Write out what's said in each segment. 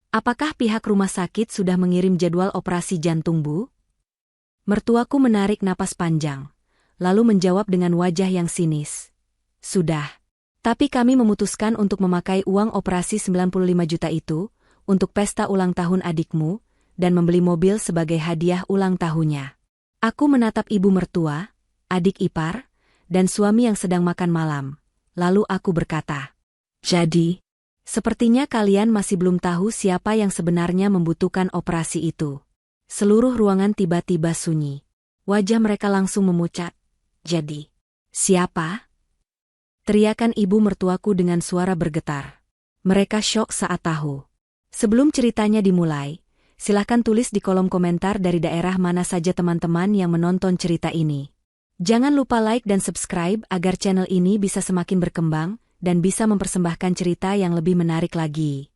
Apakah pihak rumah sakit sudah mengirim jadwal operasi jantung, Bu? Mertuaku menarik napas panjang, lalu menjawab dengan wajah yang sinis. Sudah. Tapi kami memutuskan untuk memakai uang operasi 95 juta itu untuk pesta ulang tahun adikmu dan membeli mobil sebagai hadiah ulang tahunnya. Aku menatap ibu mertua, adik ipar, dan suami yang sedang makan malam. Lalu aku berkata, "Jadi, sepertinya kalian masih belum tahu siapa yang sebenarnya membutuhkan operasi itu." Seluruh ruangan tiba-tiba sunyi. Wajah mereka langsung memucat. "Jadi, siapa?" teriakan ibu mertuaku dengan suara bergetar. Mereka syok saat tahu. Sebelum ceritanya dimulai, silahkan tulis di kolom komentar dari daerah mana saja teman-teman yang menonton cerita ini. Jangan lupa like dan subscribe agar channel ini bisa semakin berkembang dan bisa mempersembahkan cerita yang lebih menarik lagi.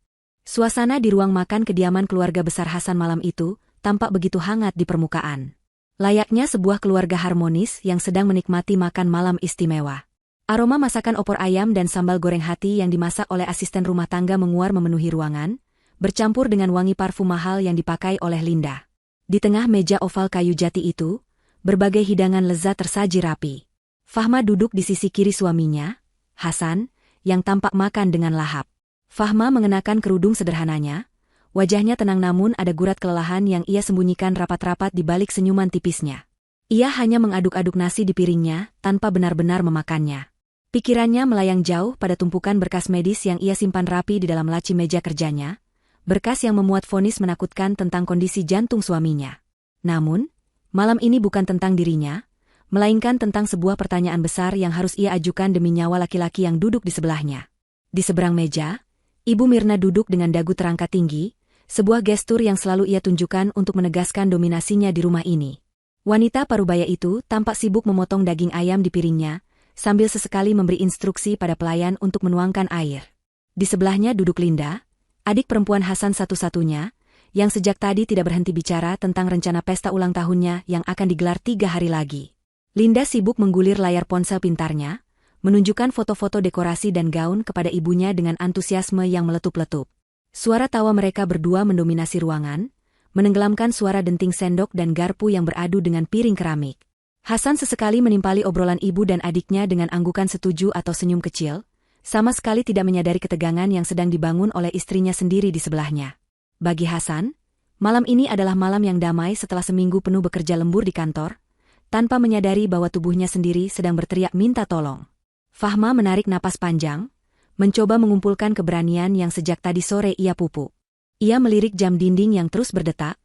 Suasana di ruang makan kediaman keluarga besar Hasan malam itu tampak begitu hangat di permukaan. Layaknya sebuah keluarga harmonis yang sedang menikmati makan malam istimewa. Aroma masakan opor ayam dan sambal goreng hati yang dimasak oleh asisten rumah tangga menguar memenuhi ruangan, bercampur dengan wangi parfum mahal yang dipakai oleh Linda. Di tengah meja oval kayu jati itu, berbagai hidangan lezat tersaji rapi. Fahma duduk di sisi kiri suaminya, Hasan, yang tampak makan dengan lahap. Fahma mengenakan kerudung sederhananya, wajahnya tenang namun ada gurat kelelahan yang ia sembunyikan rapat-rapat di balik senyuman tipisnya. Ia hanya mengaduk-aduk nasi di piringnya tanpa benar-benar memakannya. Pikirannya melayang jauh pada tumpukan berkas medis yang ia simpan rapi di dalam laci meja kerjanya, berkas yang memuat vonis menakutkan tentang kondisi jantung suaminya. Namun, malam ini bukan tentang dirinya, melainkan tentang sebuah pertanyaan besar yang harus ia ajukan demi nyawa laki-laki yang duduk di sebelahnya. Di seberang meja, Ibu Mirna duduk dengan dagu terangkat tinggi, sebuah gestur yang selalu ia tunjukkan untuk menegaskan dominasinya di rumah ini. Wanita parubaya itu tampak sibuk memotong daging ayam di piringnya, sambil sesekali memberi instruksi pada pelayan untuk menuangkan air. Di sebelahnya duduk Linda, adik perempuan Hasan satu-satunya, yang sejak tadi tidak berhenti bicara tentang rencana pesta ulang tahunnya yang akan digelar 3 hari lagi. Linda sibuk menggulir layar ponsel pintarnya, menunjukkan foto-foto dekorasi dan gaun kepada ibunya dengan antusiasme yang meletup-letup. Suara tawa mereka berdua mendominasi ruangan, menenggelamkan suara denting sendok dan garpu yang beradu dengan piring keramik. Hasan sesekali menimpali obrolan ibu dan adiknya dengan anggukan setuju atau senyum kecil, sama sekali tidak menyadari ketegangan yang sedang dibangun oleh istrinya sendiri di sebelahnya. Bagi Hasan, malam ini adalah malam yang damai setelah seminggu penuh bekerja lembur di kantor, tanpa menyadari bahwa tubuhnya sendiri sedang berteriak minta tolong. Fahma menarik napas panjang, mencoba mengumpulkan keberanian yang sejak tadi sore ia pupuk. Ia melirik jam dinding yang terus berdetak,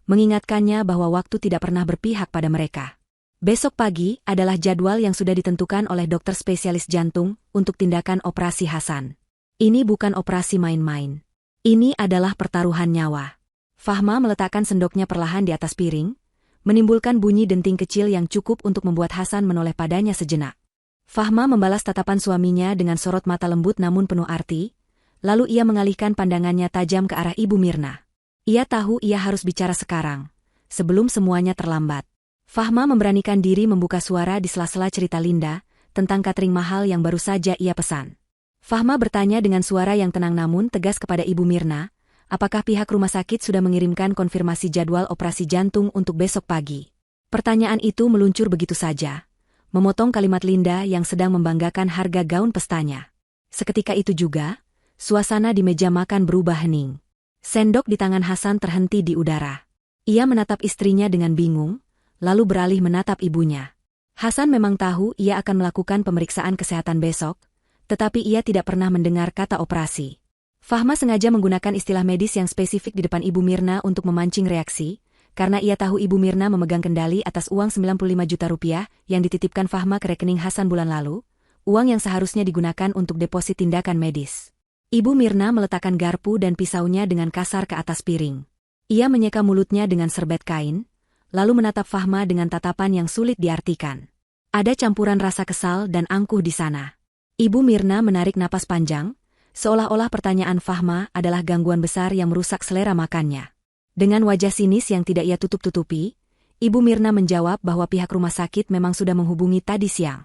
mengingatkannya bahwa waktu tidak pernah berpihak pada mereka. Besok pagi adalah jadwal yang sudah ditentukan oleh dokter spesialis jantung untuk tindakan operasi Hasan. Ini bukan operasi main-main. Ini adalah pertaruhan nyawa. Fahma meletakkan sendoknya perlahan di atas piring, menimbulkan bunyi denting kecil yang cukup untuk membuat Hasan menoleh padanya sejenak. Fahma membalas tatapan suaminya dengan sorot mata lembut namun penuh arti, lalu ia mengalihkan pandangannya tajam ke arah Ibu Mirna. Ia tahu ia harus bicara sekarang, sebelum semuanya terlambat. Fahma memberanikan diri membuka suara di sela-sela cerita Linda tentang catering mahal yang baru saja ia pesan. Fahma bertanya dengan suara yang tenang namun tegas kepada Ibu Mirna, apakah pihak rumah sakit sudah mengirimkan konfirmasi jadwal operasi jantung untuk besok pagi. Pertanyaan itu meluncur begitu saja, memotong kalimat Linda yang sedang membanggakan harga gaun pestanya. Seketika itu juga, suasana di meja makan berubah hening. Sendok di tangan Hasan terhenti di udara. Ia menatap istrinya dengan bingung, lalu beralih menatap ibunya. Hasan memang tahu ia akan melakukan pemeriksaan kesehatan besok, tetapi ia tidak pernah mendengar kata operasi. Fahma sengaja menggunakan istilah medis yang spesifik di depan Ibu Mirna untuk memancing reaksi, karena ia tahu Ibu Mirna memegang kendali atas uang 95 juta rupiah yang dititipkan Fahma ke rekening Hasan bulan lalu, uang yang seharusnya digunakan untuk deposit tindakan medis. Ibu Mirna meletakkan garpu dan pisaunya dengan kasar ke atas piring. Ia menyeka mulutnya dengan serbet kain, lalu menatap Fahma dengan tatapan yang sulit diartikan. Ada campuran rasa kesal dan angkuh di sana. Ibu Mirna menarik napas panjang, seolah-olah pertanyaan Fahma adalah gangguan besar yang merusak selera makannya. Dengan wajah sinis yang tidak ia tutup-tutupi, Ibu Mirna menjawab bahwa pihak rumah sakit memang sudah menghubungi tadi siang.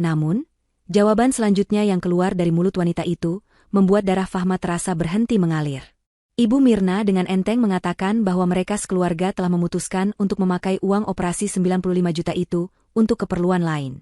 Namun, jawaban selanjutnya yang keluar dari mulut wanita itu membuat darah Fahma terasa berhenti mengalir. Ibu Mirna dengan enteng mengatakan bahwa mereka sekeluarga telah memutuskan untuk memakai uang operasi 95 juta itu untuk keperluan lain.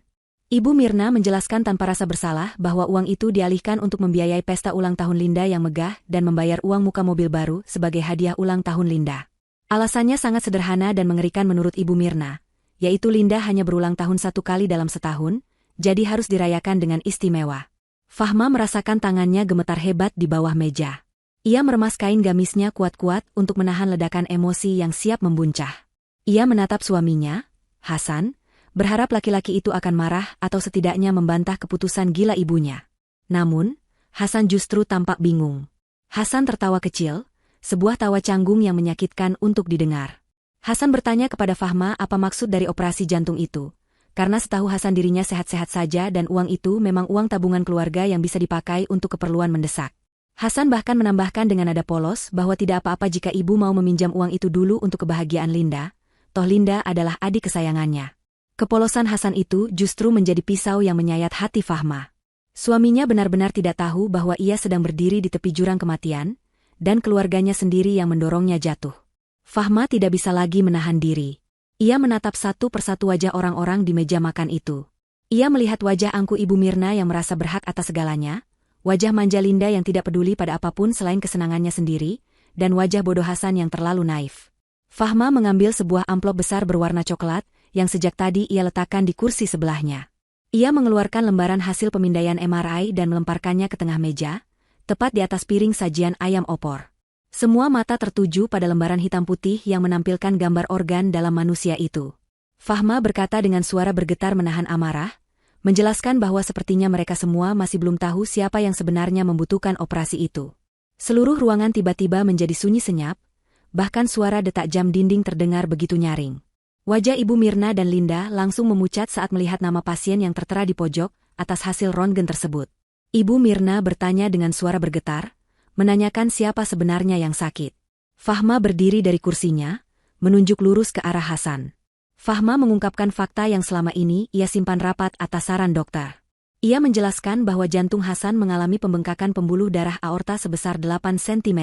Ibu Mirna menjelaskan tanpa rasa bersalah bahwa uang itu dialihkan untuk membiayai pesta ulang tahun Linda yang megah dan membayar uang muka mobil baru sebagai hadiah ulang tahun Linda. Alasannya sangat sederhana dan mengerikan menurut Ibu Mirna, yaitu Linda hanya berulang tahun 1 kali dalam setahun, jadi harus dirayakan dengan istimewa. Fahma merasakan tangannya gemetar hebat di bawah meja. Ia meremas kain gamisnya kuat-kuat untuk menahan ledakan emosi yang siap membuncah. Ia menatap suaminya, Hasan, berharap laki-laki itu akan marah atau setidaknya membantah keputusan gila ibunya. Namun, Hasan justru tampak bingung. Hasan tertawa kecil, sebuah tawa canggung yang menyakitkan untuk didengar. Hasan bertanya kepada Fahma apa maksud dari operasi jantung itu, karena setahu Hasan dirinya sehat-sehat saja dan uang itu memang uang tabungan keluarga yang bisa dipakai untuk keperluan mendesak. Hasan bahkan menambahkan dengan nada polos bahwa tidak apa-apa jika ibu mau meminjam uang itu dulu untuk kebahagiaan Linda, toh Linda adalah adik kesayangannya. Kepolosan Hasan itu justru menjadi pisau yang menyayat hati Fahma. Suaminya benar-benar tidak tahu bahwa ia sedang berdiri di tepi jurang kematian, dan keluarganya sendiri yang mendorongnya jatuh. Fahma tidak bisa lagi menahan diri. Ia menatap satu persatu wajah orang-orang di meja makan itu. Ia melihat wajah angku Ibu Mirna yang merasa berhak atas segalanya, wajah manja Linda yang tidak peduli pada apapun selain kesenangannya sendiri, dan wajah bodoh Hasan yang terlalu naif. Fahma mengambil sebuah amplop besar berwarna coklat, yang sejak tadi ia letakkan di kursi sebelahnya. Ia mengeluarkan lembaran hasil pemindaian MRI dan melemparkannya ke tengah meja, tepat di atas piring sajian ayam opor. Semua mata tertuju pada lembaran hitam putih yang menampilkan gambar organ dalam manusia itu. Fahma berkata dengan suara bergetar menahan amarah, menjelaskan bahwa sepertinya mereka semua masih belum tahu siapa yang sebenarnya membutuhkan operasi itu. Seluruh ruangan tiba-tiba menjadi sunyi senyap, bahkan suara detak jam dinding terdengar begitu nyaring. Wajah Ibu Mirna dan Linda langsung memucat saat melihat nama pasien yang tertera di pojok atas hasil röntgen tersebut. Ibu Mirna bertanya dengan suara bergetar, menanyakan siapa sebenarnya yang sakit. Fahma berdiri dari kursinya, menunjuk lurus ke arah Hasan. Fahma mengungkapkan fakta yang selama ini ia simpan rapat atas saran dokter. Ia menjelaskan bahwa jantung Hasan mengalami pembengkakan pembuluh darah aorta sebesar 8 cm.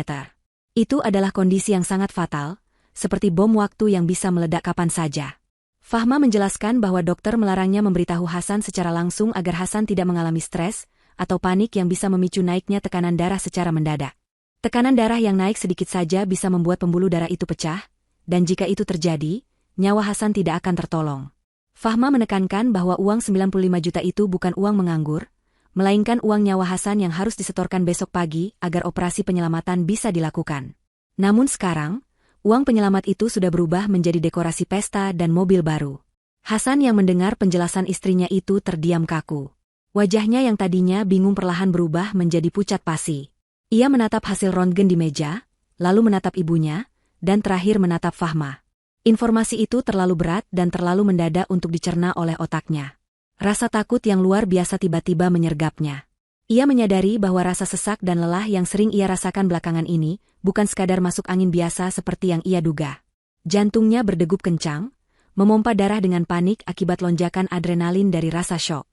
Itu adalah kondisi yang sangat fatal, seperti bom waktu yang bisa meledak kapan saja. Fahma menjelaskan bahwa dokter melarangnya memberitahu Hasan secara langsung agar Hasan tidak mengalami stres atau panik yang bisa memicu naiknya tekanan darah secara mendadak. Tekanan darah yang naik sedikit saja bisa membuat pembuluh darah itu pecah, dan jika itu terjadi, nyawa Hasan tidak akan tertolong. Fahma menekankan bahwa uang 95 juta itu bukan uang menganggur, melainkan uang nyawa Hasan yang harus disetorkan besok pagi agar operasi penyelamatan bisa dilakukan. Namun sekarang, uang penyelamat itu sudah berubah menjadi dekorasi pesta dan mobil baru. Hasan yang mendengar penjelasan istrinya itu terdiam kaku. Wajahnya yang tadinya bingung perlahan berubah menjadi pucat pasi. Ia menatap hasil röntgen di meja, lalu menatap ibunya, dan terakhir menatap Fahma. Informasi itu terlalu berat dan terlalu mendadak untuk dicerna oleh otaknya. Rasa takut yang luar biasa tiba-tiba menyergapnya. Ia menyadari bahwa rasa sesak dan lelah yang sering ia rasakan belakangan ini bukan sekadar masuk angin biasa seperti yang ia duga. Jantungnya berdegup kencang, memompa darah dengan panik akibat lonjakan adrenalin dari rasa syok.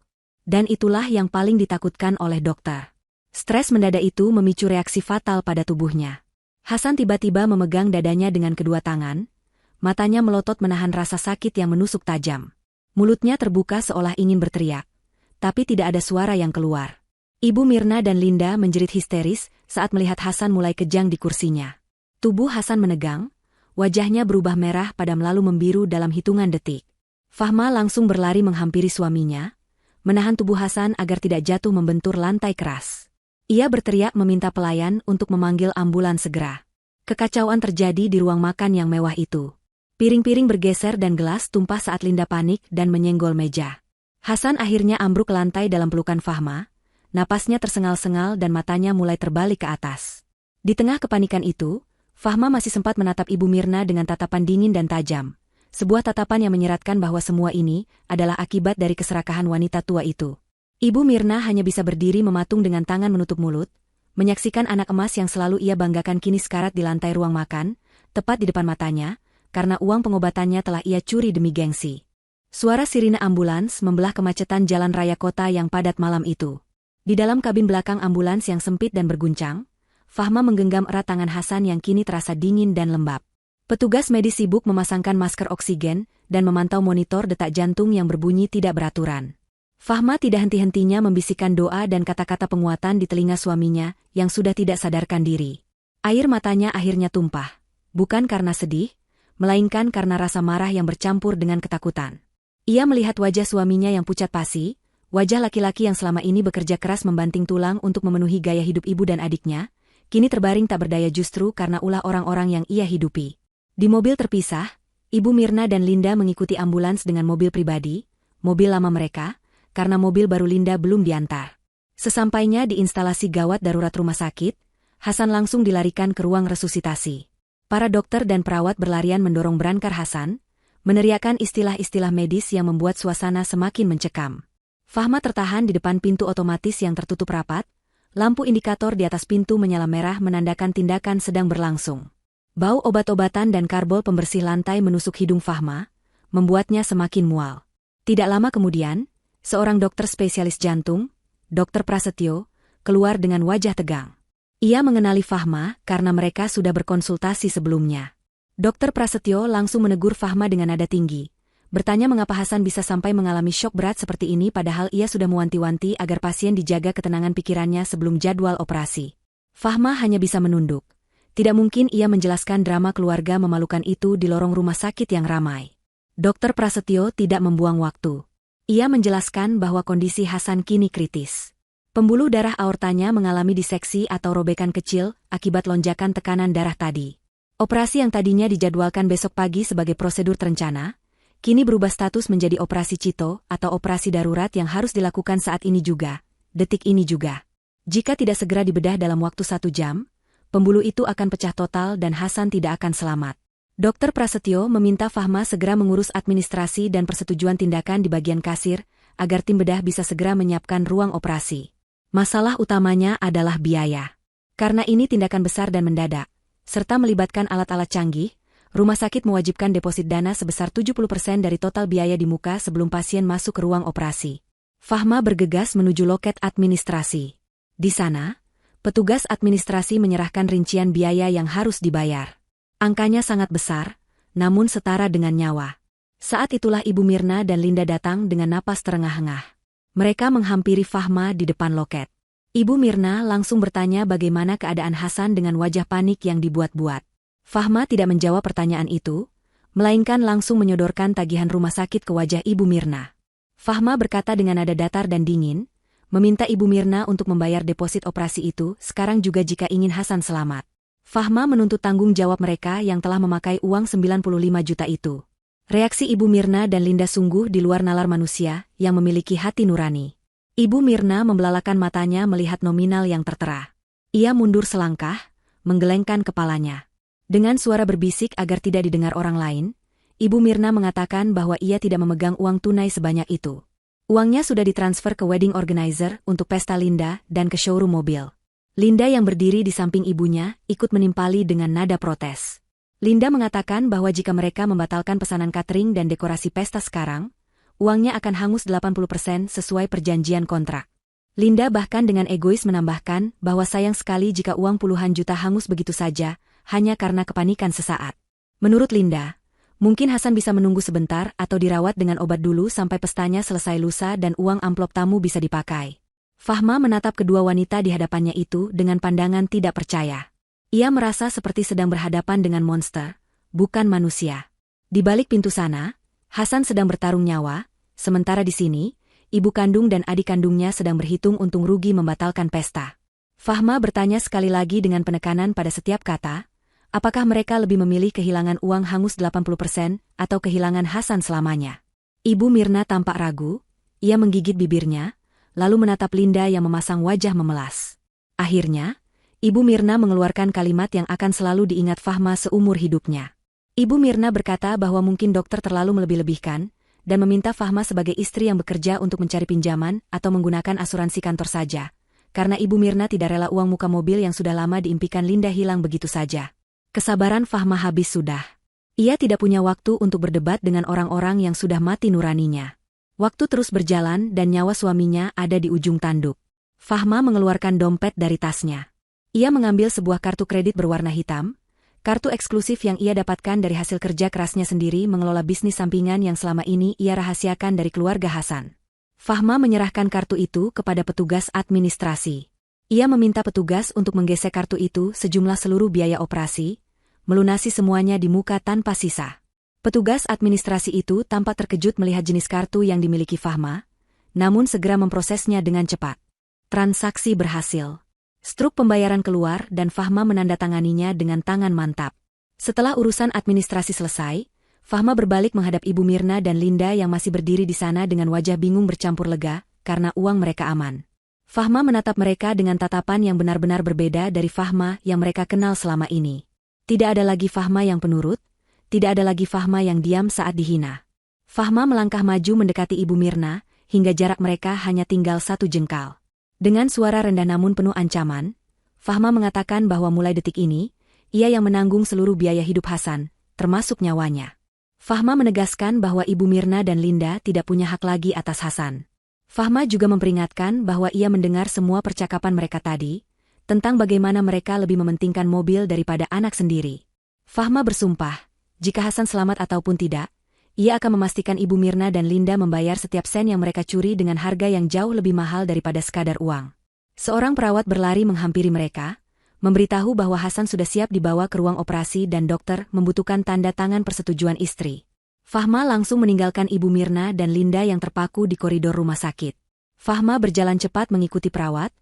Dan itulah yang paling ditakutkan oleh dokter. Stres mendadak itu memicu reaksi fatal pada tubuhnya. Hasan tiba-tiba memegang dadanya dengan kedua tangan, matanya melotot menahan rasa sakit yang menusuk tajam. Mulutnya terbuka seolah ingin berteriak, tapi tidak ada suara yang keluar. Ibu Mirna dan Linda menjerit histeris saat melihat Hasan mulai kejang di kursinya. Tubuh Hasan menegang, wajahnya berubah merah padam lalu membiru dalam hitungan detik. Fahma langsung berlari menghampiri suaminya, menahan tubuh Hasan agar tidak jatuh membentur lantai keras. Ia berteriak meminta pelayan untuk memanggil ambulans segera. Kekacauan terjadi di ruang makan yang mewah itu. Piring-piring bergeser dan gelas tumpah saat Linda panik dan menyenggol meja. Hasan akhirnya ambruk ke lantai dalam pelukan Fahma, napasnya tersengal-sengal dan matanya mulai terbalik ke atas. Di tengah kepanikan itu, Fahma masih sempat menatap Ibu Mirna dengan tatapan dingin dan tajam. Sebuah tatapan yang menyeratkan bahwa semua ini adalah akibat dari keserakahan wanita tua itu. Ibu Mirna hanya bisa berdiri mematung dengan tangan menutup mulut, menyaksikan anak emas yang selalu ia banggakan kini sekarat di lantai ruang makan, tepat di depan matanya, karena uang pengobatannya telah ia curi demi gengsi. Suara sirine ambulans membelah kemacetan jalan raya kota yang padat malam itu. Di dalam kabin belakang ambulans yang sempit dan berguncang, Fahma menggenggam erat tangan Hasan yang kini terasa dingin dan lembab. Petugas medis sibuk memasangkan masker oksigen dan memantau monitor detak jantung yang berbunyi tidak beraturan. Fahma tidak henti-hentinya membisikkan doa dan kata-kata penguatan di telinga suaminya yang sudah tidak sadarkan diri. Air matanya akhirnya tumpah, bukan karena sedih, melainkan karena rasa marah yang bercampur dengan ketakutan. Ia melihat wajah suaminya yang pucat pasi, wajah laki-laki yang selama ini bekerja keras membanting tulang untuk memenuhi gaya hidup ibu dan adiknya, kini terbaring tak berdaya justru karena ulah orang-orang yang ia hidupi. Di mobil terpisah, Ibu Mirna dan Linda mengikuti ambulans dengan mobil pribadi, mobil lama mereka, karena mobil baru Linda belum diantar. Sesampainya di instalasi gawat darurat rumah sakit, Hasan langsung dilarikan ke ruang resusitasi. Para dokter dan perawat berlarian mendorong berangkar Hasan, meneriakkan istilah-istilah medis yang membuat suasana semakin mencekam. Fahma tertahan di depan pintu otomatis yang tertutup rapat, lampu indikator di atas pintu menyala merah menandakan tindakan sedang berlangsung. Bau obat-obatan dan karbol pembersih lantai menusuk hidung Fahma, membuatnya semakin mual. Tidak lama kemudian, seorang dokter spesialis jantung, Dr. Prasetyo, keluar dengan wajah tegang. Ia mengenali Fahma karena mereka sudah berkonsultasi sebelumnya. Dr. Prasetyo langsung menegur Fahma dengan nada tinggi, bertanya mengapa Hasan bisa sampai mengalami syok berat seperti ini padahal ia sudah mewanti-wanti agar pasien dijaga ketenangan pikirannya sebelum jadwal operasi. Fahma hanya bisa menunduk. Tidak mungkin ia menjelaskan drama keluarga memalukan itu di lorong rumah sakit yang ramai. Dr. Prasetyo tidak membuang waktu. Ia menjelaskan bahwa kondisi Hasan kini kritis. Pembuluh darah aortanya mengalami diseksi atau robekan kecil akibat lonjakan tekanan darah tadi. Operasi yang tadinya dijadwalkan besok pagi sebagai prosedur terencana, kini berubah status menjadi operasi Cito atau operasi darurat yang harus dilakukan saat ini juga, detik ini juga. Jika tidak segera dibedah dalam waktu 1 jam, pembuluh itu akan pecah total dan Hasan tidak akan selamat. Dr. Prasetyo meminta Fahma segera mengurus administrasi dan persetujuan tindakan di bagian kasir, agar tim bedah bisa segera menyiapkan ruang operasi. Masalah utamanya adalah biaya. Karena ini tindakan besar dan mendadak, serta melibatkan alat-alat canggih, rumah sakit mewajibkan deposit dana sebesar 70% dari total biaya di muka sebelum pasien masuk ke ruang operasi. Fahma bergegas menuju loket administrasi. Di sana, petugas administrasi menyerahkan rincian biaya yang harus dibayar. Angkanya sangat besar, namun setara dengan nyawa. Saat itulah Ibu Mirna dan Linda datang dengan napas terengah-engah. Mereka menghampiri Fahma di depan loket. Ibu Mirna langsung bertanya bagaimana keadaan Hasan dengan wajah panik yang dibuat-buat. Fahma tidak menjawab pertanyaan itu, melainkan langsung menyodorkan tagihan rumah sakit ke wajah Ibu Mirna. Fahma berkata dengan nada datar dan dingin, meminta Ibu Mirna untuk membayar deposit operasi itu sekarang juga jika ingin Hasan selamat. Fahma menuntut tanggung jawab mereka yang telah memakai uang 95 juta itu. Reaksi Ibu Mirna dan Linda sungguh di luar nalar manusia yang memiliki hati nurani. Ibu Mirna membelalakan matanya melihat nominal yang tertera. Ia mundur selangkah, menggelengkan kepalanya. Dengan suara berbisik agar tidak didengar orang lain, Ibu Mirna mengatakan bahwa ia tidak memegang uang tunai sebanyak itu. Uangnya sudah ditransfer ke wedding organizer untuk pesta Linda dan ke showroom mobil. Linda yang berdiri di samping ibunya ikut menimpali dengan nada protes. Linda mengatakan bahwa jika mereka membatalkan pesanan catering dan dekorasi pesta sekarang, uangnya akan hangus 80% sesuai perjanjian kontrak. Linda bahkan dengan egois menambahkan bahwa sayang sekali jika uang puluhan juta hangus begitu saja, hanya karena kepanikan sesaat. Menurut Linda, mungkin Hasan bisa menunggu sebentar atau dirawat dengan obat dulu sampai pestanya selesai lusa dan uang amplop tamu bisa dipakai. Fahma menatap kedua wanita di hadapannya itu dengan pandangan tidak percaya. Ia merasa seperti sedang berhadapan dengan monster, bukan manusia. Di balik pintu sana, Hasan sedang bertarung nyawa, sementara di sini, ibu kandung dan adik kandungnya sedang berhitung untung rugi membatalkan pesta. Fahma bertanya sekali lagi dengan penekanan pada setiap kata, apakah mereka lebih memilih kehilangan uang hangus 80% atau kehilangan Hasan selamanya? Ibu Mirna tampak ragu, ia menggigit bibirnya, lalu menatap Linda yang memasang wajah memelas. Akhirnya, Ibu Mirna mengeluarkan kalimat yang akan selalu diingat Fahma seumur hidupnya. Ibu Mirna berkata bahwa mungkin dokter terlalu melebih-lebihkan, dan meminta Fahma sebagai istri yang bekerja untuk mencari pinjaman atau menggunakan asuransi kantor saja, karena Ibu Mirna tidak rela uang muka mobil yang sudah lama diimpikan Linda hilang begitu saja. Kesabaran Fahma habis sudah. Ia tidak punya waktu untuk berdebat dengan orang-orang yang sudah mati nuraninya. Waktu terus berjalan dan nyawa suaminya ada di ujung tanduk. Fahma mengeluarkan dompet dari tasnya. Ia mengambil sebuah kartu kredit berwarna hitam, kartu eksklusif yang ia dapatkan dari hasil kerja kerasnya sendiri mengelola bisnis sampingan yang selama ini ia rahasiakan dari keluarga Hasan. Fahma menyerahkan kartu itu kepada petugas administrasi. Ia meminta petugas untuk menggesek kartu itu sejumlah seluruh biaya operasi, melunasi semuanya di muka tanpa sisa. Petugas administrasi itu tampak terkejut melihat jenis kartu yang dimiliki Fahma, namun segera memprosesnya dengan cepat. Transaksi berhasil. Struk pembayaran keluar dan Fahma menandatanganinya dengan tangan mantap. Setelah urusan administrasi selesai, Fahma berbalik menghadap Ibu Mirna dan Linda yang masih berdiri di sana dengan wajah bingung bercampur lega, karena uang mereka aman. Fahma menatap mereka dengan tatapan yang benar-benar berbeda dari Fahma yang mereka kenal selama ini. Tidak ada lagi Fahma yang penurut, tidak ada lagi Fahma yang diam saat dihina. Fahma melangkah maju mendekati Ibu Mirna, hingga jarak mereka hanya tinggal 1 jengkal. Dengan suara rendah namun penuh ancaman, Fahma mengatakan bahwa mulai detik ini, ia yang menanggung seluruh biaya hidup Hasan, termasuk nyawanya. Fahma menegaskan bahwa Ibu Mirna dan Linda tidak punya hak lagi atas Hasan. Fahma juga memperingatkan bahwa ia mendengar semua percakapan mereka tadi, tentang bagaimana mereka lebih mementingkan mobil daripada anak sendiri. Fahma bersumpah, jika Hasan selamat ataupun tidak, ia akan memastikan Ibu Mirna dan Linda membayar setiap sen yang mereka curi dengan harga yang jauh lebih mahal daripada sekadar uang. Seorang perawat berlari menghampiri mereka, memberitahu bahwa Hasan sudah siap dibawa ke ruang operasi dan dokter membutuhkan tanda tangan persetujuan istri. Fahma langsung meninggalkan Ibu Mirna dan Linda yang terpaku di koridor rumah sakit. Fahma berjalan cepat mengikuti perawat,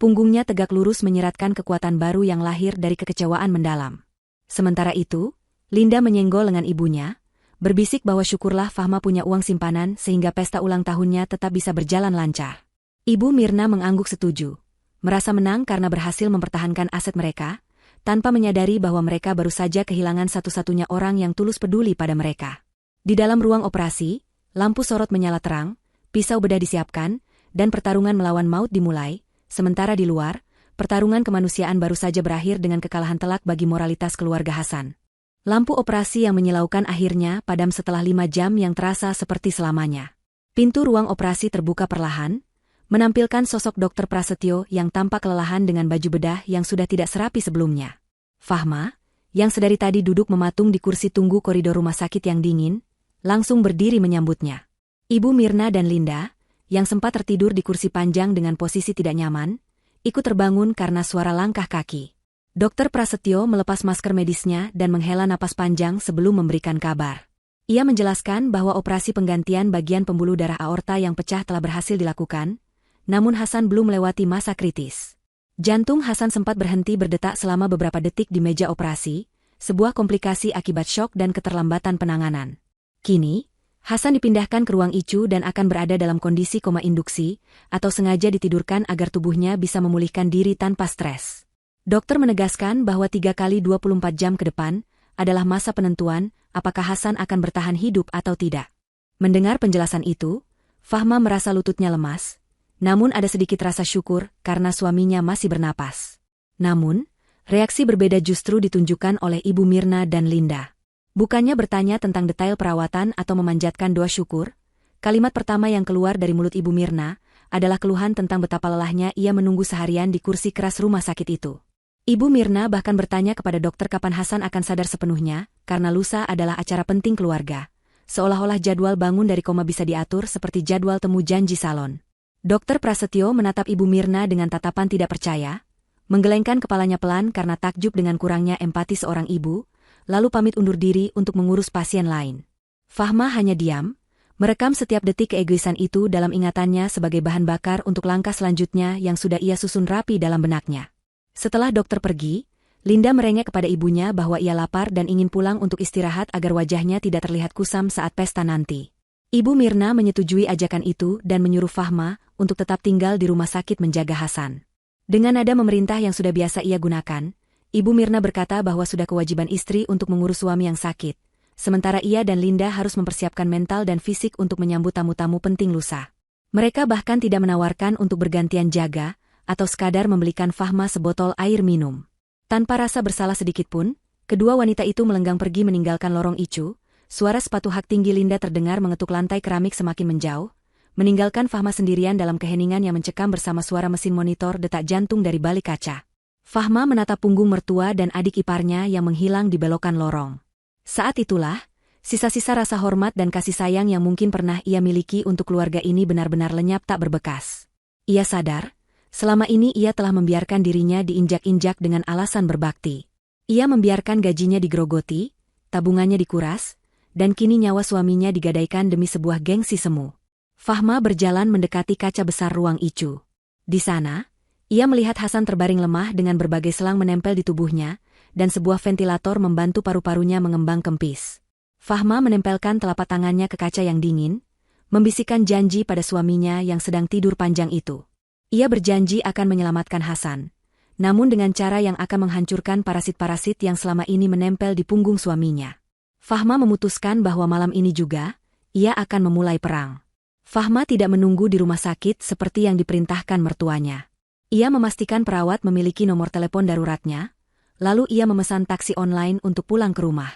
punggungnya tegak lurus menyeratkan kekuatan baru yang lahir dari kekecewaan mendalam. Sementara itu, Linda menyenggol lengan ibunya, berbisik bahwa syukurlah Fahma punya uang simpanan sehingga pesta ulang tahunnya tetap bisa berjalan lancar. Ibu Mirna mengangguk setuju, merasa menang karena berhasil mempertahankan aset mereka, tanpa menyadari bahwa mereka baru saja kehilangan satu-satunya orang yang tulus peduli pada mereka. Di dalam ruang operasi, lampu sorot menyala terang, pisau bedah disiapkan, dan pertarungan melawan maut dimulai, sementara di luar, pertarungan kemanusiaan baru saja berakhir dengan kekalahan telak bagi moralitas keluarga Hasan. Lampu operasi yang menyilaukan akhirnya padam setelah 5 jam yang terasa seperti selamanya. Pintu ruang operasi terbuka perlahan, menampilkan sosok Dr. Prasetyo yang tampak kelelahan dengan baju bedah yang sudah tidak serapi sebelumnya. Fahma, yang sedari tadi duduk mematung di kursi tunggu koridor rumah sakit yang dingin, langsung berdiri menyambutnya. Ibu Mirna dan Linda, yang sempat tertidur di kursi panjang dengan posisi tidak nyaman, ikut terbangun karena suara langkah kaki. Dr. Prasetyo melepas masker medisnya dan menghela napas panjang sebelum memberikan kabar. Ia menjelaskan bahwa operasi penggantian bagian pembuluh darah aorta yang pecah telah berhasil dilakukan, namun Hasan belum melewati masa kritis. Jantung Hasan sempat berhenti berdetak selama beberapa detik di meja operasi, sebuah komplikasi akibat syok dan keterlambatan penanganan. Kini, Hasan dipindahkan ke ruang ICU dan akan berada dalam kondisi koma induksi, atau sengaja ditidurkan agar tubuhnya bisa memulihkan diri tanpa stres. Dokter menegaskan bahwa 3 kali 24 jam ke depan adalah masa penentuan apakah Hasan akan bertahan hidup atau tidak. Mendengar penjelasan itu, Fahma merasa lututnya lemas, namun ada sedikit rasa syukur karena suaminya masih bernapas. Namun, reaksi berbeda justru ditunjukkan oleh Ibu Mirna dan Linda. Bukannya bertanya tentang detail perawatan atau memanjatkan doa syukur, kalimat pertama yang keluar dari mulut Ibu Mirna adalah keluhan tentang betapa lelahnya ia menunggu seharian di kursi keras rumah sakit itu. Ibu Mirna bahkan bertanya kepada dokter kapan Hasan akan sadar sepenuhnya, karena lusa adalah acara penting keluarga. Seolah-olah jadwal bangun dari koma bisa diatur seperti jadwal temu janji salon. Dokter Prasetyo menatap Ibu Mirna dengan tatapan tidak percaya, menggelengkan kepalanya pelan karena takjub dengan kurangnya empati seorang ibu, lalu pamit undur diri untuk mengurus pasien lain. Fahma hanya diam, merekam setiap detik keegoisan itu dalam ingatannya sebagai bahan bakar untuk langkah selanjutnya yang sudah ia susun rapi dalam benaknya. Setelah dokter pergi, Linda merengek kepada ibunya bahwa ia lapar dan ingin pulang untuk istirahat agar wajahnya tidak terlihat kusam saat pesta nanti. Ibu Mirna menyetujui ajakan itu dan menyuruh Fahma untuk tetap tinggal di rumah sakit menjaga Hasan. Dengan nada memerintah yang sudah biasa ia gunakan, Ibu Mirna berkata bahwa sudah kewajiban istri untuk mengurus suami yang sakit, sementara ia dan Linda harus mempersiapkan mental dan fisik untuk menyambut tamu-tamu penting lusa. Mereka bahkan tidak menawarkan untuk bergantian jaga, atau sekadar membelikan Fahma sebotol air minum. Tanpa rasa bersalah sedikitpun, kedua wanita itu melenggang pergi meninggalkan lorong ICU, suara sepatu hak tinggi Linda terdengar mengetuk lantai keramik semakin menjauh, meninggalkan Fahma sendirian dalam keheningan yang mencekam bersama suara mesin monitor detak jantung dari balik kaca. Fahma menatap punggung mertua dan adik iparnya yang menghilang di belokan lorong. Saat itulah, sisa-sisa rasa hormat dan kasih sayang yang mungkin pernah ia miliki untuk keluarga ini benar-benar lenyap tak berbekas. Ia sadar, selama ini ia telah membiarkan dirinya diinjak-injak dengan alasan berbakti. Ia membiarkan gajinya digerogoti, tabungannya dikuras, dan kini nyawa suaminya digadaikan demi sebuah gengsi semu. Fahma berjalan mendekati kaca besar ruang Icu. Di sana, ia melihat Hasan terbaring lemah dengan berbagai selang menempel di tubuhnya, dan sebuah ventilator membantu paru-parunya mengembang kempis. Fahma menempelkan telapak tangannya ke kaca yang dingin, membisikkan janji pada suaminya yang sedang tidur panjang itu. Ia berjanji akan menyelamatkan Hasan, namun dengan cara yang akan menghancurkan parasit-parasit yang selama ini menempel di punggung suaminya. Fahma memutuskan bahwa malam ini juga, ia akan memulai perang. Fahma tidak menunggu di rumah sakit seperti yang diperintahkan mertuanya. Ia memastikan perawat memiliki nomor telepon daruratnya, lalu ia memesan taksi online untuk pulang ke rumah.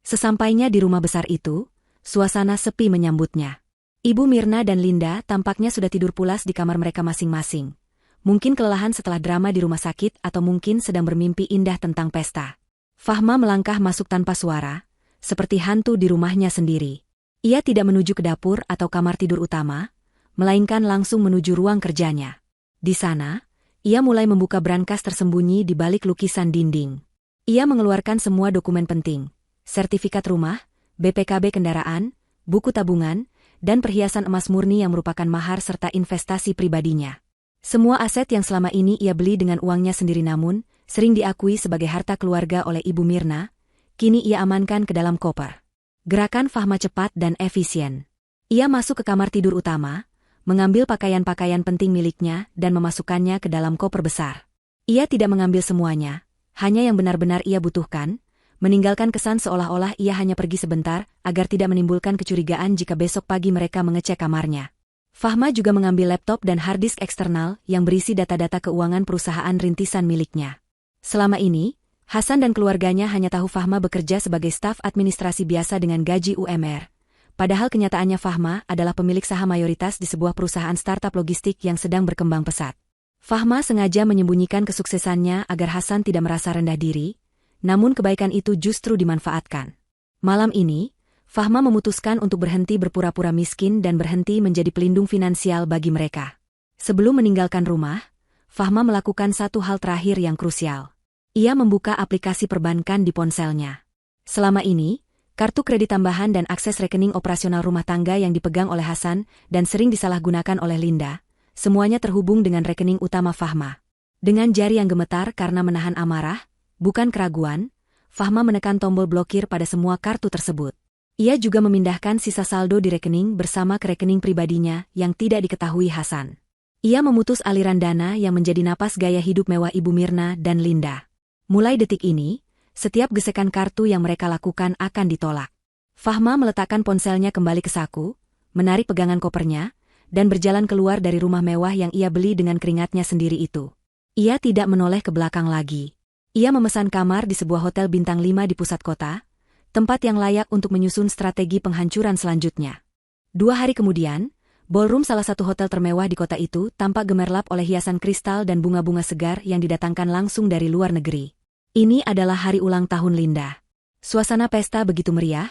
Sesampainya di rumah besar itu, suasana sepi menyambutnya. Ibu Mirna dan Linda tampaknya sudah tidur pulas di kamar mereka masing-masing. Mungkin kelelahan setelah drama di rumah sakit atau mungkin sedang bermimpi indah tentang pesta. Fahma melangkah masuk tanpa suara, seperti hantu di rumahnya sendiri. Ia tidak menuju ke dapur atau kamar tidur utama, melainkan langsung menuju ruang kerjanya. Di sana, ia mulai membuka brankas tersembunyi di balik lukisan dinding. Ia mengeluarkan semua dokumen penting, sertifikat rumah, BPKB kendaraan, buku tabungan, dan perhiasan emas murni yang merupakan mahar serta investasi pribadinya. Semua aset yang selama ini ia beli dengan uangnya sendiri namun, sering diakui sebagai harta keluarga oleh Ibu Mirna, kini ia amankan ke dalam koper. Gerakan Fahma cepat dan efisien. Ia masuk ke kamar tidur utama, mengambil pakaian-pakaian penting miliknya dan memasukkannya ke dalam koper besar. Ia tidak mengambil semuanya, hanya yang benar-benar ia butuhkan, meninggalkan kesan seolah-olah ia hanya pergi sebentar agar tidak menimbulkan kecurigaan jika besok pagi mereka mengecek kamarnya. Fahma juga mengambil laptop dan harddisk eksternal yang berisi data-data keuangan perusahaan rintisan miliknya. Selama ini, Hasan dan keluarganya hanya tahu Fahma bekerja sebagai staf administrasi biasa dengan gaji UMR. Padahal kenyataannya Fahma adalah pemilik saham mayoritas di sebuah perusahaan startup logistik yang sedang berkembang pesat. Fahma sengaja menyembunyikan kesuksesannya agar Hasan tidak merasa rendah diri, namun kebaikan itu justru dimanfaatkan. Malam ini, Fahma memutuskan untuk berhenti berpura-pura miskin dan berhenti menjadi pelindung finansial bagi mereka. Sebelum meninggalkan rumah, Fahma melakukan satu hal terakhir yang krusial. Ia membuka aplikasi perbankan di ponselnya. Selama ini, kartu kredit tambahan dan akses rekening operasional rumah tangga yang dipegang oleh Hasan dan sering disalahgunakan oleh Linda, semuanya terhubung dengan rekening utama Fahma. Dengan jari yang gemetar karena menahan amarah, bukan keraguan, Fahma menekan tombol blokir pada semua kartu tersebut. Ia juga memindahkan sisa saldo di rekening bersama ke rekening pribadinya yang tidak diketahui Hasan. Ia memutus aliran dana yang menjadi napas gaya hidup mewah Ibu Mirna dan Linda. Mulai detik ini, setiap gesekan kartu yang mereka lakukan akan ditolak. Fahma meletakkan ponselnya kembali ke saku, menarik pegangan kopernya, dan berjalan keluar dari rumah mewah yang ia beli dengan keringatnya sendiri itu. Ia tidak menoleh ke belakang lagi. Ia memesan kamar di sebuah hotel bintang 5 di pusat kota, tempat yang layak untuk menyusun strategi penghancuran selanjutnya. 2 hari kemudian, ballroom salah satu hotel termewah di kota itu tampak gemerlap oleh hiasan kristal dan bunga-bunga segar yang didatangkan langsung dari luar negeri. Ini adalah hari ulang tahun Linda. Suasana pesta begitu meriah,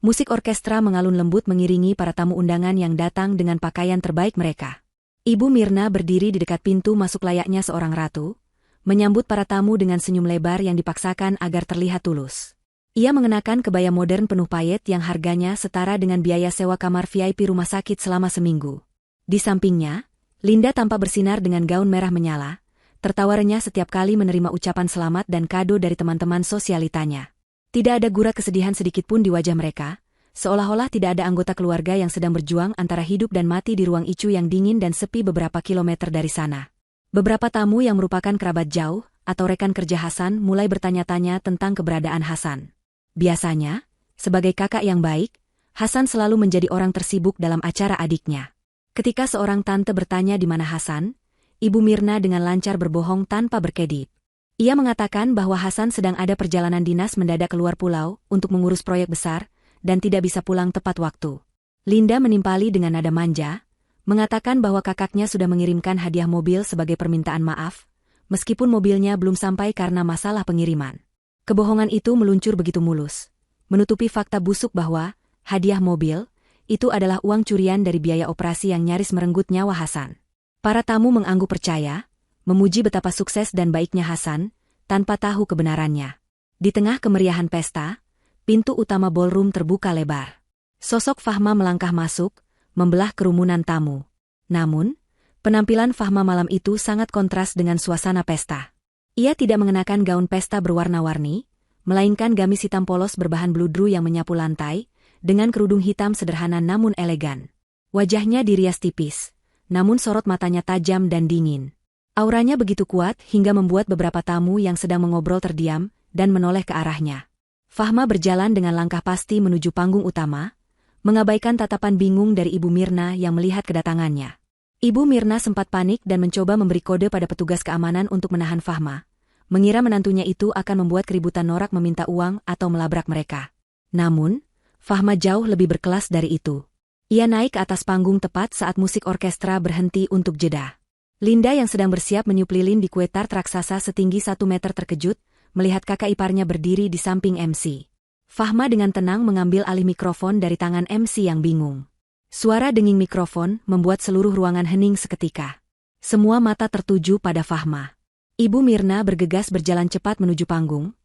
musik orkestra mengalun lembut mengiringi para tamu undangan yang datang dengan pakaian terbaik mereka. Ibu Mirna berdiri di dekat pintu masuk layaknya seorang ratu, menyambut para tamu dengan senyum lebar yang dipaksakan agar terlihat tulus. Ia mengenakan kebaya modern penuh payet yang harganya setara dengan biaya sewa kamar VIP rumah sakit selama seminggu. Di sampingnya, Linda tampak bersinar dengan gaun merah menyala, tertawa renyah setiap kali menerima ucapan selamat dan kado dari teman-teman sosialitanya. Tidak ada gura kesedihan sedikit pun di wajah mereka, seolah-olah tidak ada anggota keluarga yang sedang berjuang antara hidup dan mati di ruang Icu yang dingin dan sepi beberapa kilometer dari sana. Beberapa tamu yang merupakan kerabat jauh atau rekan kerja Hasan mulai bertanya-tanya tentang keberadaan Hasan. Biasanya, sebagai kakak yang baik, Hasan selalu menjadi orang tersibuk dalam acara adiknya. Ketika seorang tante bertanya di mana Hasan, Ibu Mirna dengan lancar berbohong tanpa berkedip. Ia mengatakan bahwa Hasan sedang ada perjalanan dinas mendadak keluar pulau untuk mengurus proyek besar dan tidak bisa pulang tepat waktu. Linda menimpali dengan nada manja, mengatakan bahwa kakaknya sudah mengirimkan hadiah mobil sebagai permintaan maaf, meskipun mobilnya belum sampai karena masalah pengiriman. Kebohongan itu meluncur begitu mulus, menutupi fakta busuk bahwa hadiah mobil itu adalah uang curian dari biaya operasi yang nyaris merenggut nyawa Hasan. Para tamu mengangguk percaya, memuji betapa sukses dan baiknya Hasan, tanpa tahu kebenarannya. Di tengah kemeriahan pesta, pintu utama ballroom terbuka lebar. Sosok Fahma melangkah masuk, membelah kerumunan tamu. Namun, penampilan Fahma malam itu sangat kontras dengan suasana pesta. Ia tidak mengenakan gaun pesta berwarna-warni, melainkan gamis hitam polos berbahan bludru yang menyapu lantai, dengan kerudung hitam sederhana namun elegan. Wajahnya dirias tipis, namun sorot matanya tajam dan dingin. Auranya begitu kuat hingga membuat beberapa tamu yang sedang mengobrol terdiam dan menoleh ke arahnya. Fahma berjalan dengan langkah pasti menuju panggung utama, mengabaikan tatapan bingung dari Ibu Mirna yang melihat kedatangannya. Ibu Mirna sempat panik dan mencoba memberi kode pada petugas keamanan untuk menahan Fahma, mengira menantunya itu akan membuat keributan norak meminta uang atau melabrak mereka. Namun, Fahma jauh lebih berkelas dari itu. Ia naik ke atas panggung tepat saat musik orkestra berhenti untuk jeda. Linda yang sedang bersiap meniup lilin di kue tart raksasa setinggi 1 meter terkejut, melihat kakak iparnya berdiri di samping MC. Fahma dengan tenang mengambil alih mikrofon dari tangan MC yang bingung. Suara denging mikrofon membuat seluruh ruangan hening seketika. Semua mata tertuju pada Fahma. Ibu Mirna bergegas berjalan cepat menuju panggung.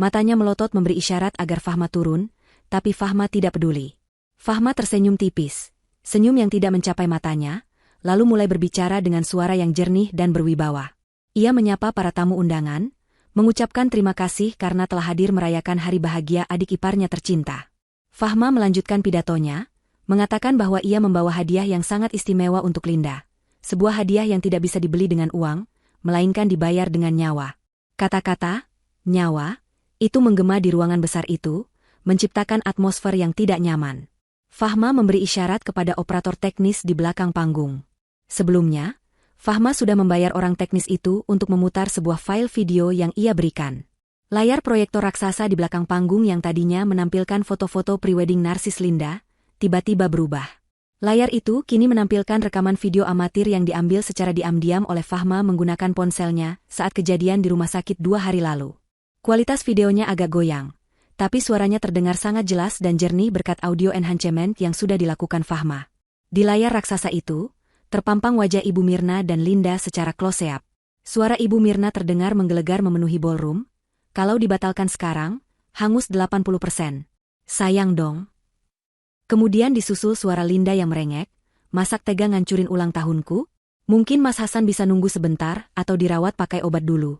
Matanya melotot memberi isyarat agar Fahma turun, tapi Fahma tidak peduli. Fahma tersenyum tipis, senyum yang tidak mencapai matanya, lalu mulai berbicara dengan suara yang jernih dan berwibawa. Ia menyapa para tamu undangan, mengucapkan terima kasih karena telah hadir merayakan hari bahagia adik iparnya tercinta. Fahma melanjutkan pidatonya, mengatakan bahwa ia membawa hadiah yang sangat istimewa untuk Linda. Sebuah hadiah yang tidak bisa dibeli dengan uang, melainkan dibayar dengan nyawa. Kata-kata, nyawa, itu menggema di ruangan besar itu, menciptakan atmosfer yang tidak nyaman. Fahma memberi isyarat kepada operator teknis di belakang panggung. Sebelumnya, Fahma sudah membayar orang teknis itu untuk memutar sebuah file video yang ia berikan. Layar proyektor raksasa di belakang panggung yang tadinya menampilkan foto-foto prewedding narsis Linda, tiba-tiba berubah. Layar itu kini menampilkan rekaman video amatir yang diambil secara diam-diam oleh Fahma menggunakan ponselnya saat kejadian di rumah sakit 2 hari lalu. Kualitas videonya agak goyang, tapi suaranya terdengar sangat jelas dan jernih berkat audio enhancement yang sudah dilakukan Fahma. Di layar raksasa itu, terpampang wajah Ibu Mirna dan Linda secara close-up. Suara Ibu Mirna terdengar menggelegar memenuhi ballroom. Kalau dibatalkan sekarang, hangus 80%. Sayang dong. Kemudian disusul suara Linda yang merengek, masak tega ngancurin ulang tahunku? Mungkin Mas Hasan bisa nunggu sebentar atau dirawat pakai obat dulu.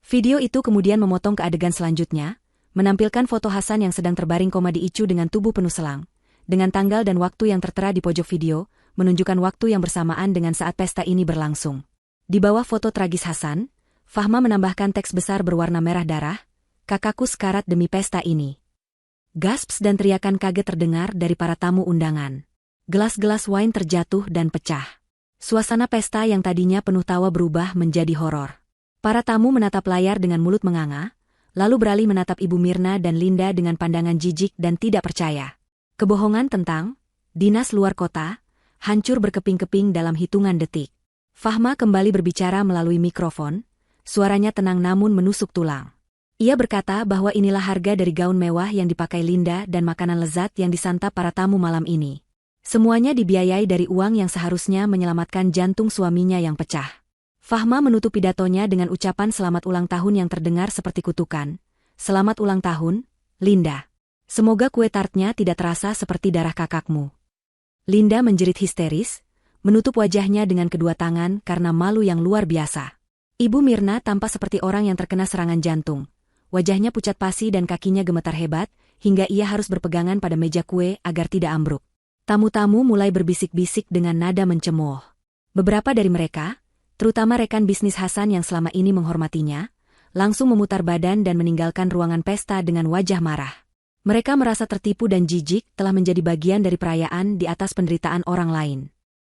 Video itu kemudian memotong ke adegan selanjutnya, menampilkan foto Hasan yang sedang terbaring koma di ICU dengan tubuh penuh selang. Dengan tanggal dan waktu yang tertera di pojok video, menunjukkan waktu yang bersamaan dengan saat pesta ini berlangsung. Di bawah foto tragis Hasan, Fahma menambahkan teks besar berwarna merah darah, "Kakakku sekarat demi pesta ini." Gasps dan teriakan kaget terdengar dari para tamu undangan. Gelas-gelas wine terjatuh dan pecah. Suasana pesta yang tadinya penuh tawa berubah menjadi horor. Para tamu menatap layar dengan mulut menganga, lalu beralih menatap Ibu Mirna dan Linda dengan pandangan jijik dan tidak percaya. Kebohongan tentang dinas luar kota hancur berkeping-keping dalam hitungan detik. Fahma kembali berbicara melalui mikrofon, suaranya tenang namun menusuk tulang. Ia berkata bahwa inilah harga dari gaun mewah yang dipakai Linda dan makanan lezat yang disantap para tamu malam ini. Semuanya dibiayai dari uang yang seharusnya menyelamatkan jantung suaminya yang pecah. Fahma menutup pidatonya dengan ucapan selamat ulang tahun yang terdengar seperti kutukan. "Selamat ulang tahun, Linda. Semoga kue tartnya tidak terasa seperti darah kakakmu." Linda menjerit histeris, menutup wajahnya dengan kedua tangan karena malu yang luar biasa. Ibu Mirna tampak seperti orang yang terkena serangan jantung. Wajahnya pucat pasi dan kakinya gemetar hebat, hingga ia harus berpegangan pada meja kue agar tidak ambruk. Tamu-tamu mulai berbisik-bisik dengan nada mencemooh. Beberapa dari mereka, terutama rekan bisnis Hasan yang selama ini menghormatinya, langsung memutar badan dan meninggalkan ruangan pesta dengan wajah marah. Mereka merasa tertipu dan jijik telah menjadi bagian dari perayaan di atas penderitaan orang lain.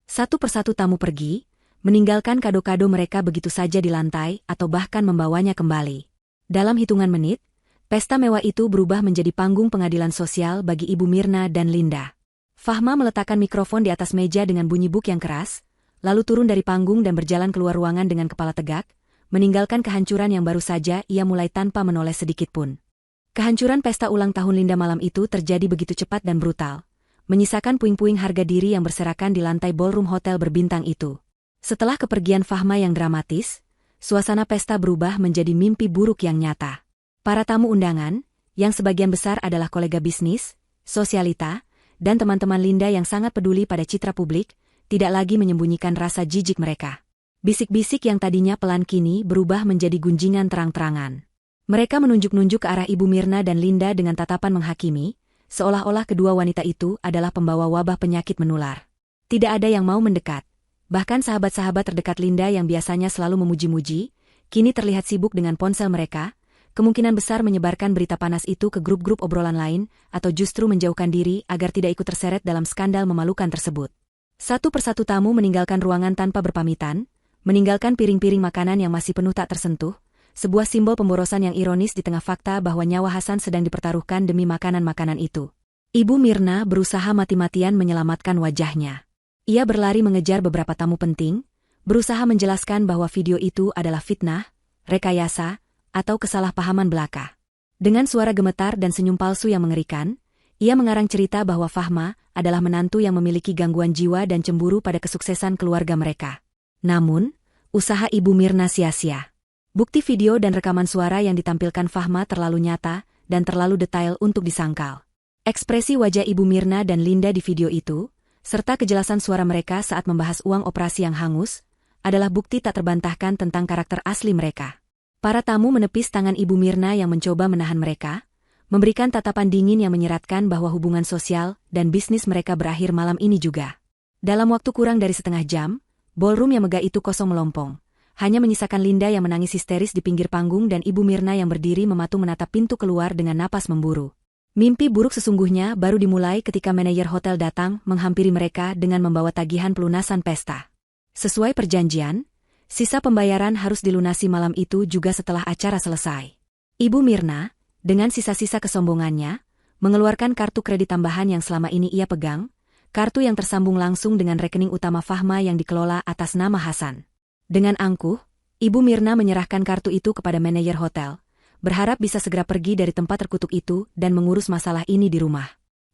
Satu persatu tamu pergi, meninggalkan kado-kado mereka begitu saja di lantai atau bahkan membawanya kembali. Dalam hitungan menit, pesta mewah itu berubah menjadi panggung pengadilan sosial bagi Ibu Mirna dan Linda. Fahma meletakkan mikrofon di atas meja dengan bunyi buk yang keras, lalu turun dari panggung dan berjalan keluar ruangan dengan kepala tegak, meninggalkan kehancuran yang baru saja ia mulai tanpa menoleh sedikitpun. Kehancuran pesta ulang tahun Linda malam itu terjadi begitu cepat dan brutal, menyisakan puing-puing harga diri yang berserakan di lantai ballroom hotel berbintang itu. Setelah kepergian Fahma yang dramatis, suasana pesta berubah menjadi mimpi buruk yang nyata. Para tamu undangan, yang sebagian besar adalah kolega bisnis, sosialita, dan teman-teman Linda yang sangat peduli pada citra publik, tidak lagi menyembunyikan rasa jijik mereka. Bisik-bisik yang tadinya pelan kini berubah menjadi gunjingan terang-terangan. Mereka menunjuk-nunjuk ke arah Ibu Mirna dan Linda dengan tatapan menghakimi, seolah-olah kedua wanita itu adalah pembawa wabah penyakit menular. Tidak ada yang mau mendekat. Bahkan sahabat-sahabat terdekat Linda yang biasanya selalu memuji-muji, kini terlihat sibuk dengan ponsel mereka, kemungkinan besar menyebarkan berita panas itu ke grup-grup obrolan lain, atau justru menjauhkan diri agar tidak ikut terseret dalam skandal memalukan tersebut. Satu persatu tamu meninggalkan ruangan tanpa berpamitan, meninggalkan piring-piring makanan yang masih penuh tak tersentuh, sebuah simbol pemborosan yang ironis di tengah fakta bahwa nyawa Hasan sedang dipertaruhkan demi makanan-makanan itu. Ibu Mirna berusaha mati-matian menyelamatkan wajahnya. Ia berlari mengejar beberapa tamu penting, berusaha menjelaskan bahwa video itu adalah fitnah, rekayasa, atau kesalahpahaman belaka. Dengan suara gemetar dan senyum palsu yang mengerikan, ia mengarang cerita bahwa Fahma adalah menantu yang memiliki gangguan jiwa dan cemburu pada kesuksesan keluarga mereka. Namun, usaha Ibu Mirna sia-sia. Bukti video dan rekaman suara yang ditampilkan Fahma terlalu nyata dan terlalu detail untuk disangkal. Ekspresi wajah Ibu Mirna dan Linda di video itu, serta kejelasan suara mereka saat membahas uang operasi yang hangus, adalah bukti tak terbantahkan tentang karakter asli mereka. Para tamu menepis tangan Ibu Mirna yang mencoba menahan mereka, memberikan tatapan dingin yang menyeratkan bahwa hubungan sosial dan bisnis mereka berakhir malam ini juga. Dalam waktu kurang dari setengah jam, ballroom yang megah itu kosong melompong. Hanya menyisakan Linda yang menangis histeris di pinggir panggung dan Ibu Mirna yang berdiri mematung menatap pintu keluar dengan napas memburu. Mimpi buruk sesungguhnya baru dimulai ketika manajer hotel datang menghampiri mereka dengan membawa tagihan pelunasan pesta. Sesuai perjanjian, sisa pembayaran harus dilunasi malam itu juga setelah acara selesai. Ibu Mirna, dengan sisa-sisa kesombongannya, mengeluarkan kartu kredit tambahan yang selama ini ia pegang, kartu yang tersambung langsung dengan rekening utama Fahma yang dikelola atas nama Hasan. Dengan angkuh, Ibu Mirna menyerahkan kartu itu kepada manajer hotel, berharap bisa segera pergi dari tempat terkutuk itu dan mengurus masalah ini di rumah.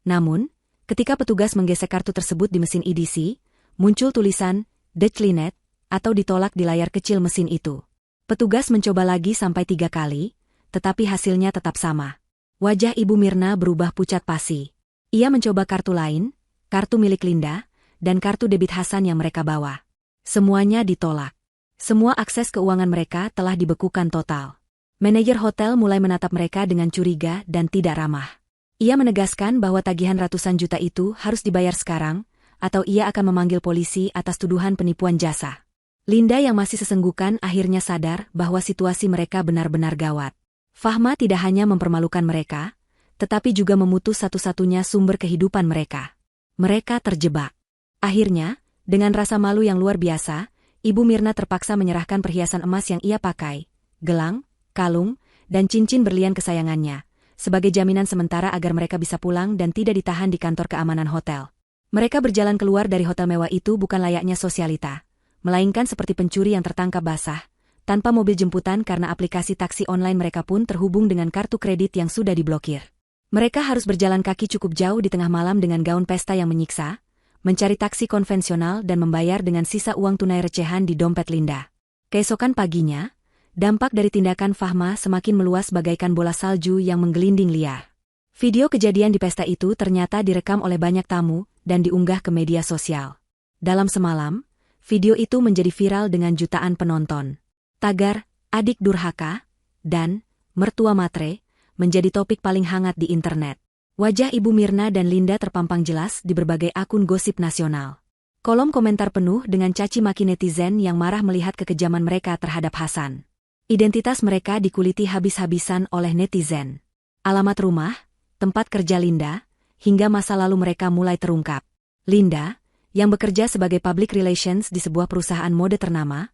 Namun, ketika petugas menggesek kartu tersebut di mesin EDC, muncul tulisan "Declined" atau ditolak di layar kecil mesin itu. Petugas mencoba lagi sampai 3 kali, tetapi hasilnya tetap sama. Wajah Ibu Mirna berubah pucat pasi. Ia mencoba kartu lain, kartu milik Linda, dan kartu debit Hasan yang mereka bawa. Semuanya ditolak. Semua akses keuangan mereka telah dibekukan total. Manajer hotel mulai menatap mereka dengan curiga dan tidak ramah. Ia menegaskan bahwa tagihan ratusan juta itu harus dibayar sekarang, atau ia akan memanggil polisi atas tuduhan penipuan jasa. Linda yang masih sesenggukan akhirnya sadar bahwa situasi mereka benar-benar gawat. Fahma tidak hanya mempermalukan mereka, tetapi juga memutus satu-satunya sumber kehidupan mereka. Mereka terjebak. Akhirnya, dengan rasa malu yang luar biasa, Ibu Mirna terpaksa menyerahkan perhiasan emas yang ia pakai, gelang, kalung, dan cincin berlian kesayangannya, sebagai jaminan sementara agar mereka bisa pulang dan tidak ditahan di kantor keamanan hotel. Mereka berjalan keluar dari hotel mewah itu bukan layaknya sosialita, melainkan seperti pencuri yang tertangkap basah, tanpa mobil jemputan karena aplikasi taksi online mereka pun terhubung dengan kartu kredit yang sudah diblokir. Mereka harus berjalan kaki cukup jauh di tengah malam dengan gaun pesta yang menyiksa, mencari taksi konvensional dan membayar dengan sisa uang tunai recehan di dompet Linda. Keesokan paginya, dampak dari tindakan Fahma semakin meluas bagaikan bola salju yang menggelinding liar. Video kejadian di pesta itu ternyata direkam oleh banyak tamu dan diunggah ke media sosial. Dalam semalam, video itu menjadi viral dengan jutaan penonton. Tagar, adik durhaka, dan mertua matre menjadi topik paling hangat di internet. Wajah Ibu Mirna dan Linda terpampang jelas di berbagai akun gosip nasional. Kolom komentar penuh dengan caci maki netizen yang marah melihat kekejaman mereka terhadap Hasan. Identitas mereka dikuliti habis-habisan oleh netizen. Alamat rumah, tempat kerja Linda, hingga masa lalu mereka mulai terungkap. Linda, yang bekerja sebagai public relations di sebuah perusahaan mode ternama,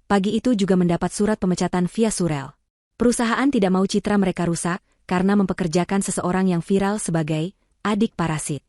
pagi itu juga mendapat surat pemecatan via surel. Perusahaan tidak mau citra mereka rusak karena mempekerjakan seseorang yang viral sebagai adik parasit.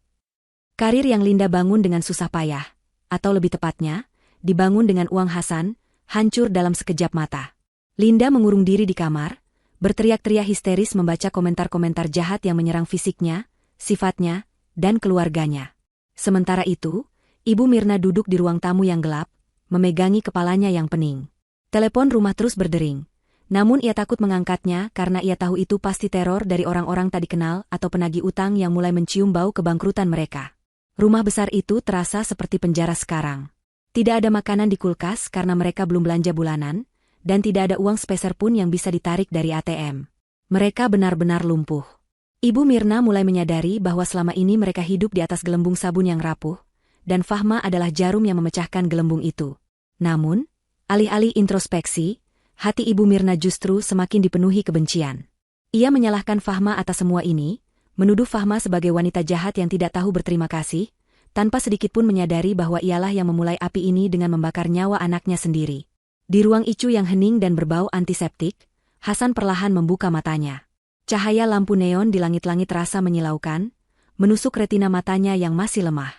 Karir yang Linda bangun dengan susah payah, atau lebih tepatnya, dibangun dengan uang Hasan, hancur dalam sekejap mata. Linda mengurung diri di kamar, berteriak-teriak histeris membaca komentar-komentar jahat yang menyerang fisiknya, sifatnya, dan keluarganya. Sementara itu, Ibu Mirna duduk di ruang tamu yang gelap, memegangi kepalanya yang pening. Telepon rumah terus berdering. Namun ia takut mengangkatnya karena ia tahu itu pasti teror dari orang-orang tak dikenal atau penagih utang yang mulai mencium bau kebangkrutan mereka. Rumah besar itu terasa seperti penjara sekarang. Tidak ada makanan di kulkas karena mereka belum belanja bulanan, dan tidak ada uang sepeser pun yang bisa ditarik dari ATM. Mereka benar-benar lumpuh. Ibu Mirna mulai menyadari bahwa selama ini mereka hidup di atas gelembung sabun yang rapuh, dan Fahma adalah jarum yang memecahkan gelembung itu. Namun, alih-alih introspeksi, hati Ibu Mirna justru semakin dipenuhi kebencian. Ia menyalahkan Fahma atas semua ini, menuduh Fahma sebagai wanita jahat yang tidak tahu berterima kasih, tanpa sedikitpun menyadari bahwa ialah yang memulai api ini dengan membakar nyawa anaknya sendiri. Di ruang icu yang hening dan berbau antiseptik, Hasan perlahan membuka matanya. Cahaya lampu neon di langit-langit terasa menyilaukan, menusuk retina matanya yang masih lemah.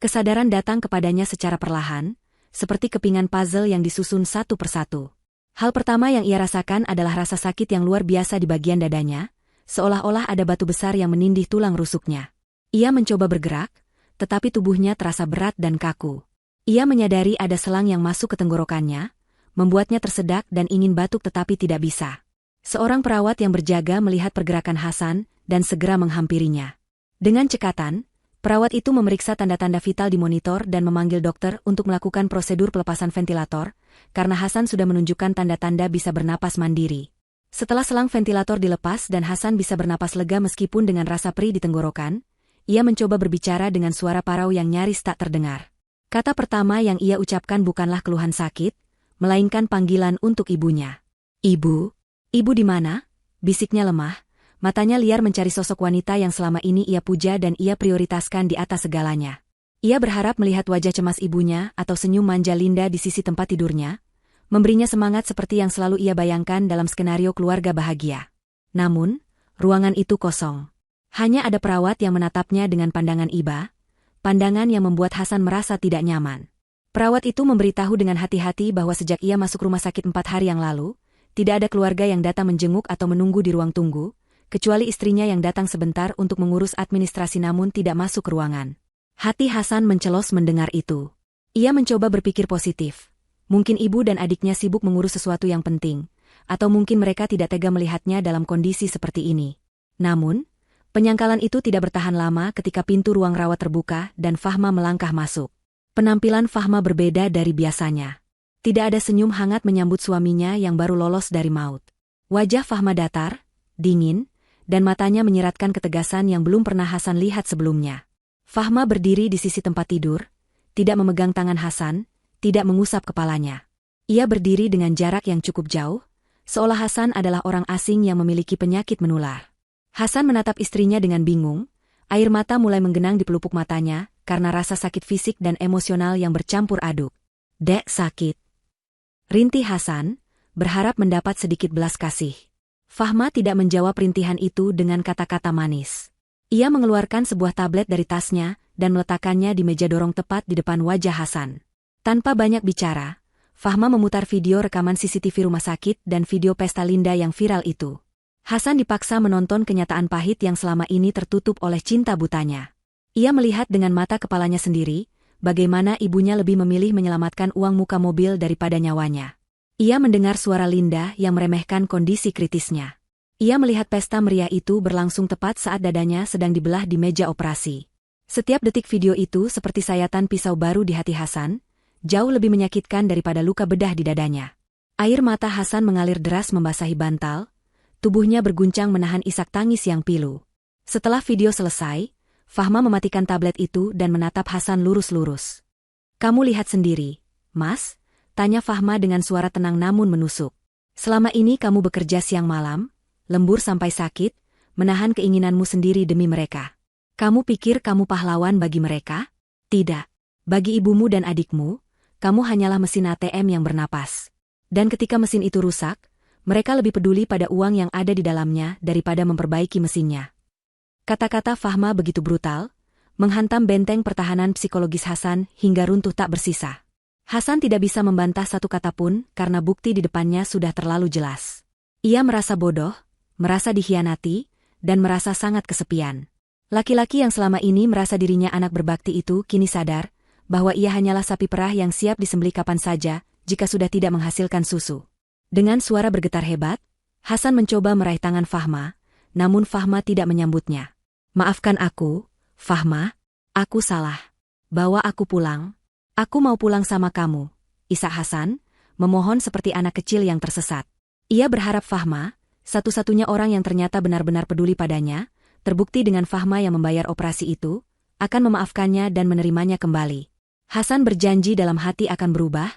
Kesadaran datang kepadanya secara perlahan, seperti kepingan puzzle yang disusun satu persatu. Hal pertama yang ia rasakan adalah rasa sakit yang luar biasa di bagian dadanya, seolah-olah ada batu besar yang menindih tulang rusuknya. Ia mencoba bergerak, tetapi tubuhnya terasa berat dan kaku. Ia menyadari ada selang yang masuk ke tenggorokannya, membuatnya tersedak dan ingin batuk tetapi tidak bisa. Seorang perawat yang berjaga melihat pergerakan Hasan dan segera menghampirinya. Dengan cekatan, perawat itu memeriksa tanda-tanda vital di monitor dan memanggil dokter untuk melakukan prosedur pelepasan ventilator, karena Hasan sudah menunjukkan tanda-tanda bisa bernapas mandiri. Setelah selang ventilator dilepas dan Hasan bisa bernapas lega meskipun dengan rasa perih di tenggorokan, ia mencoba berbicara dengan suara parau yang nyaris tak terdengar. Kata pertama yang ia ucapkan bukanlah keluhan sakit, melainkan panggilan untuk ibunya. "Ibu? Ibu di mana?" bisiknya lemah. Matanya liar mencari sosok wanita yang selama ini ia puja dan ia prioritaskan di atas segalanya. Ia berharap melihat wajah cemas ibunya atau senyum manja Linda di sisi tempat tidurnya, memberinya semangat seperti yang selalu ia bayangkan dalam skenario keluarga bahagia. Namun, ruangan itu kosong. Hanya ada perawat yang menatapnya dengan pandangan iba, pandangan yang membuat Hasan merasa tidak nyaman. Perawat itu memberitahu dengan hati-hati bahwa sejak ia masuk rumah sakit 4 hari yang lalu, tidak ada keluarga yang datang menjenguk atau menunggu di ruang tunggu, kecuali istrinya yang datang sebentar untuk mengurus administrasi namun tidak masuk ke ruangan. Hati Hasan mencelos mendengar itu. Ia mencoba berpikir positif. Mungkin ibu dan adiknya sibuk mengurus sesuatu yang penting, atau mungkin mereka tidak tega melihatnya dalam kondisi seperti ini. Namun, penyangkalan itu tidak bertahan lama ketika pintu ruang rawat terbuka dan Fahma melangkah masuk. Penampilan Fahma berbeda dari biasanya. Tidak ada senyum hangat menyambut suaminya yang baru lolos dari maut. Wajah Fahma datar, dingin, dan matanya menyiratkan ketegasan yang belum pernah Hasan lihat sebelumnya. Fahma berdiri di sisi tempat tidur, tidak memegang tangan Hasan, tidak mengusap kepalanya. Ia berdiri dengan jarak yang cukup jauh, seolah Hasan adalah orang asing yang memiliki penyakit menular. Hasan menatap istrinya dengan bingung, air mata mulai menggenang di pelupuk matanya karena rasa sakit fisik dan emosional yang bercampur aduk. "Dek, sakit," rintih Hasan, berharap mendapat sedikit belas kasih. Fahma tidak menjawab rintihan itu dengan kata-kata manis. Ia mengeluarkan sebuah tablet dari tasnya dan meletakkannya di meja dorong tepat di depan wajah Hasan. Tanpa banyak bicara, Fahma memutar video rekaman CCTV rumah sakit dan video pesta Linda yang viral itu. Hasan dipaksa menonton kenyataan pahit yang selama ini tertutup oleh cinta butanya. Ia melihat dengan mata kepalanya sendiri, bagaimana ibunya lebih memilih menyelamatkan uang muka mobil daripada nyawanya. Ia mendengar suara Linda yang meremehkan kondisi kritisnya. Ia melihat pesta meriah itu berlangsung tepat saat dadanya sedang dibelah di meja operasi. Setiap detik video itu seperti sayatan pisau baru di hati Hasan, jauh lebih menyakitkan daripada luka bedah di dadanya. Air mata Hasan mengalir deras membasahi bantal, tubuhnya berguncang menahan isak tangis yang pilu. Setelah video selesai, Fahma mematikan tablet itu dan menatap Hasan lurus-lurus. "Kamu lihat sendiri, Mas?" tanya Fahma dengan suara tenang namun menusuk. "Selama ini kamu bekerja siang malam, lembur sampai sakit, menahan keinginanmu sendiri demi mereka. Kamu pikir kamu pahlawan bagi mereka? Tidak. Bagi ibumu dan adikmu, kamu hanyalah mesin ATM yang bernapas. Dan ketika mesin itu rusak, mereka lebih peduli pada uang yang ada di dalamnya daripada memperbaiki mesinnya." Kata-kata Fahma begitu brutal, menghantam benteng pertahanan psikologis Hasan hingga runtuh tak bersisa. Hasan tidak bisa membantah satu kata pun karena bukti di depannya sudah terlalu jelas. Ia merasa bodoh, merasa dikhianati, dan merasa sangat kesepian. Laki-laki yang selama ini merasa dirinya anak berbakti itu kini sadar bahwa ia hanyalah sapi perah yang siap disembelih kapan saja jika sudah tidak menghasilkan susu. Dengan suara bergetar hebat, Hasan mencoba meraih tangan Fahma, namun Fahma tidak menyambutnya. "Maafkan aku, Fahma, aku salah. Bawa aku pulang. Aku mau pulang sama kamu," Ishak Hasan memohon seperti anak kecil yang tersesat. Ia berharap Fahma, satu-satunya orang yang ternyata benar-benar peduli padanya, terbukti dengan Fahma yang membayar operasi itu, akan memaafkannya dan menerimanya kembali. Hasan berjanji dalam hati akan berubah,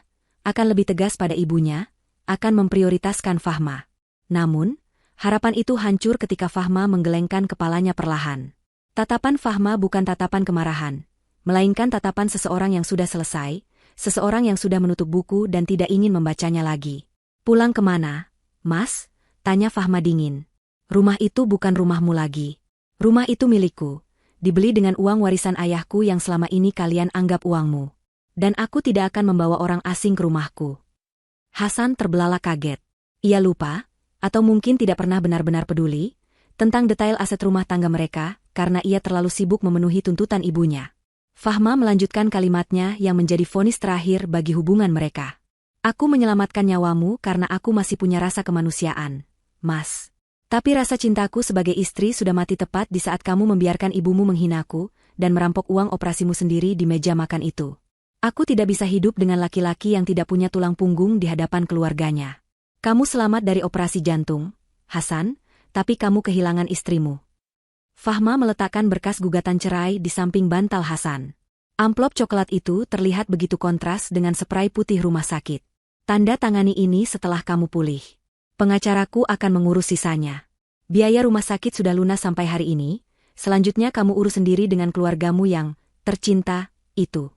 akan lebih tegas pada ibunya, akan memprioritaskan Fahma. Namun, harapan itu hancur ketika Fahma menggelengkan kepalanya perlahan. Tatapan Fahma bukan tatapan kemarahan, melainkan tatapan seseorang yang sudah selesai, seseorang yang sudah menutup buku dan tidak ingin membacanya lagi. "Pulang kemana, Mas?" tanya Fahma dingin. "Rumah itu bukan rumahmu lagi. Rumah itu milikku, dibeli dengan uang warisan ayahku yang selama ini kalian anggap uangmu. Dan aku tidak akan membawa orang asing ke rumahku." Hasan terbelalak kaget. Ia lupa, atau mungkin tidak pernah benar-benar peduli, tentang detail aset rumah tangga mereka karena ia terlalu sibuk memenuhi tuntutan ibunya. Fahma melanjutkan kalimatnya yang menjadi vonis terakhir bagi hubungan mereka. "Aku menyelamatkan nyawamu karena aku masih punya rasa kemanusiaan, Mas. Tapi rasa cintaku sebagai istri sudah mati tepat di saat kamu membiarkan ibumu menghinaku dan merampok uang operasimu sendiri di meja makan itu. Aku tidak bisa hidup dengan laki-laki yang tidak punya tulang punggung di hadapan keluarganya. Kamu selamat dari operasi jantung, Hasan, tapi kamu kehilangan istrimu." Fahma meletakkan berkas gugatan cerai di samping bantal Hasan. Amplop coklat itu terlihat begitu kontras dengan spray putih rumah sakit. "Tanda tangani ini setelah kamu pulih. Pengacaraku akan mengurus sisanya. Biaya rumah sakit sudah lunas sampai hari ini, selanjutnya kamu urus sendiri dengan keluargamu yang tercinta itu."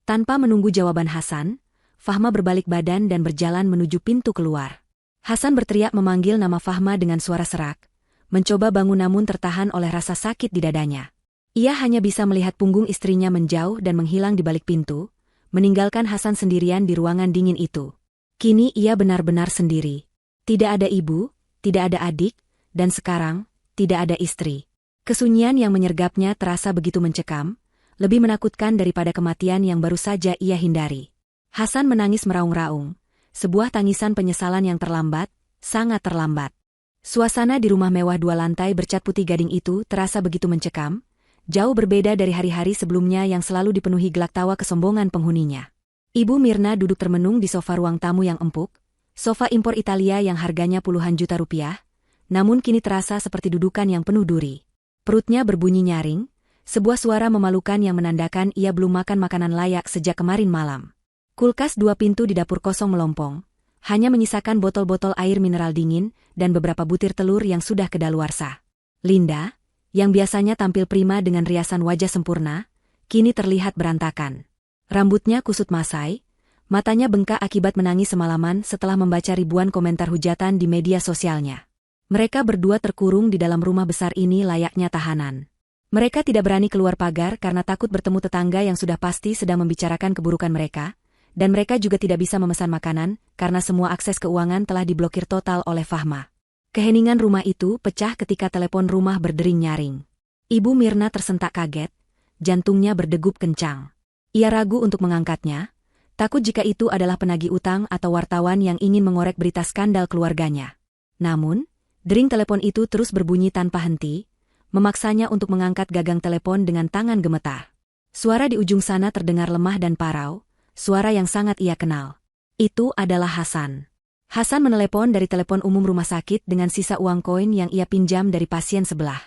Tanpa menunggu jawaban Hasan, Fahma berbalik badan dan berjalan menuju pintu keluar. Hasan berteriak memanggil nama Fahma dengan suara serak, mencoba bangun namun tertahan oleh rasa sakit di dadanya. Ia hanya bisa melihat punggung istrinya menjauh dan menghilang di balik pintu, meninggalkan Hasan sendirian di ruangan dingin itu. Kini ia benar-benar sendiri. Tidak ada ibu, tidak ada adik, dan sekarang, tidak ada istri. Kesunyian yang menyergapnya terasa begitu mencekam, lebih menakutkan daripada kematian yang baru saja ia hindari. Hasan menangis meraung-raung, sebuah tangisan penyesalan yang terlambat, sangat terlambat. Suasana di rumah mewah 2 lantai bercat putih gading itu terasa begitu mencekam, jauh berbeda dari hari-hari sebelumnya yang selalu dipenuhi gelak tawa kesombongan penghuninya. Ibu Mirna duduk termenung di sofa ruang tamu yang empuk, sofa impor Italia yang harganya puluhan juta rupiah, namun kini terasa seperti dudukan yang penuh duri. Perutnya berbunyi nyaring, sebuah suara memalukan yang menandakan ia belum makan makanan layak sejak kemarin malam. Kulkas 2 pintu di dapur kosong melompong, hanya menyisakan botol-botol air mineral dingin dan beberapa butir telur yang sudah kedaluarsa. Linda, yang biasanya tampil prima dengan riasan wajah sempurna, kini terlihat berantakan. Rambutnya kusut masai, matanya bengkak akibat menangis semalaman setelah membaca ribuan komentar hujatan di media sosialnya. Mereka berdua terkurung di dalam rumah besar ini layaknya tahanan. Mereka tidak berani keluar pagar karena takut bertemu tetangga yang sudah pasti sedang membicarakan keburukan mereka, dan mereka juga tidak bisa memesan makanan karena semua akses keuangan telah diblokir total oleh Fahma. Keheningan rumah itu pecah ketika telepon rumah berdering nyaring. Ibu Mirna tersentak kaget, jantungnya berdegup kencang. Ia ragu untuk mengangkatnya, takut jika itu adalah penagih utang atau wartawan yang ingin mengorek berita skandal keluarganya. Namun, dering telepon itu terus berbunyi tanpa henti, memaksanya untuk mengangkat gagang telepon dengan tangan gemetar. Suara di ujung sana terdengar lemah dan parau, suara yang sangat ia kenal. Itu adalah Hasan. Hasan menelepon dari telepon umum rumah sakit dengan sisa uang koin yang ia pinjam dari pasien sebelah.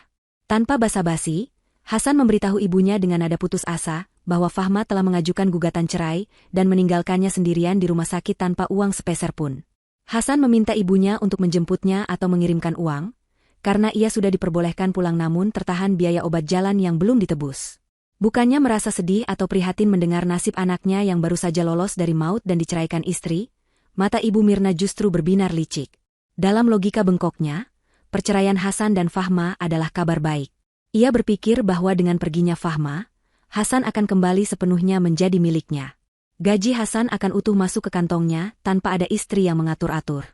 Tanpa basa-basi, Hasan memberitahu ibunya dengan nada putus asa bahwa Fahma telah mengajukan gugatan cerai dan meninggalkannya sendirian di rumah sakit tanpa uang sepeser pun. Hasan meminta ibunya untuk menjemputnya atau mengirimkan uang, karena ia sudah diperbolehkan pulang namun tertahan biaya obat jalan yang belum ditebus. Bukannya merasa sedih atau prihatin mendengar nasib anaknya yang baru saja lolos dari maut dan diceraikan istri, mata Ibu Mirna justru berbinar licik. Dalam logika bengkoknya, perceraian Hasan dan Fahma adalah kabar baik. Ia berpikir bahwa dengan perginya Fahma, Hasan akan kembali sepenuhnya menjadi miliknya. Gaji Hasan akan utuh masuk ke kantongnya tanpa ada istri yang mengatur-atur.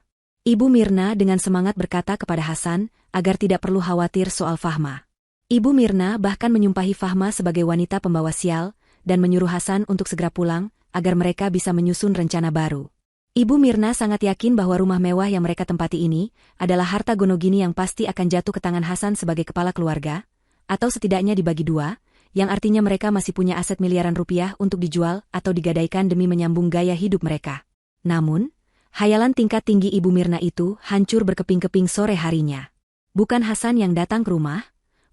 Ibu Mirna dengan semangat berkata kepada Hasan agar tidak perlu khawatir soal Fahma. Ibu Mirna bahkan menyumpahi Fahma sebagai wanita pembawa sial dan menyuruh Hasan untuk segera pulang agar mereka bisa menyusun rencana baru. Ibu Mirna sangat yakin bahwa rumah mewah yang mereka tempati ini adalah harta gonogini yang pasti akan jatuh ke tangan Hasan sebagai kepala keluarga, atau setidaknya dibagi dua, yang artinya mereka masih punya aset miliaran rupiah untuk dijual atau digadaikan demi menyambung gaya hidup mereka. Namun, hayalan tingkat tinggi Ibu Mirna itu hancur berkeping-keping sore harinya. Bukan Hasan yang datang ke rumah,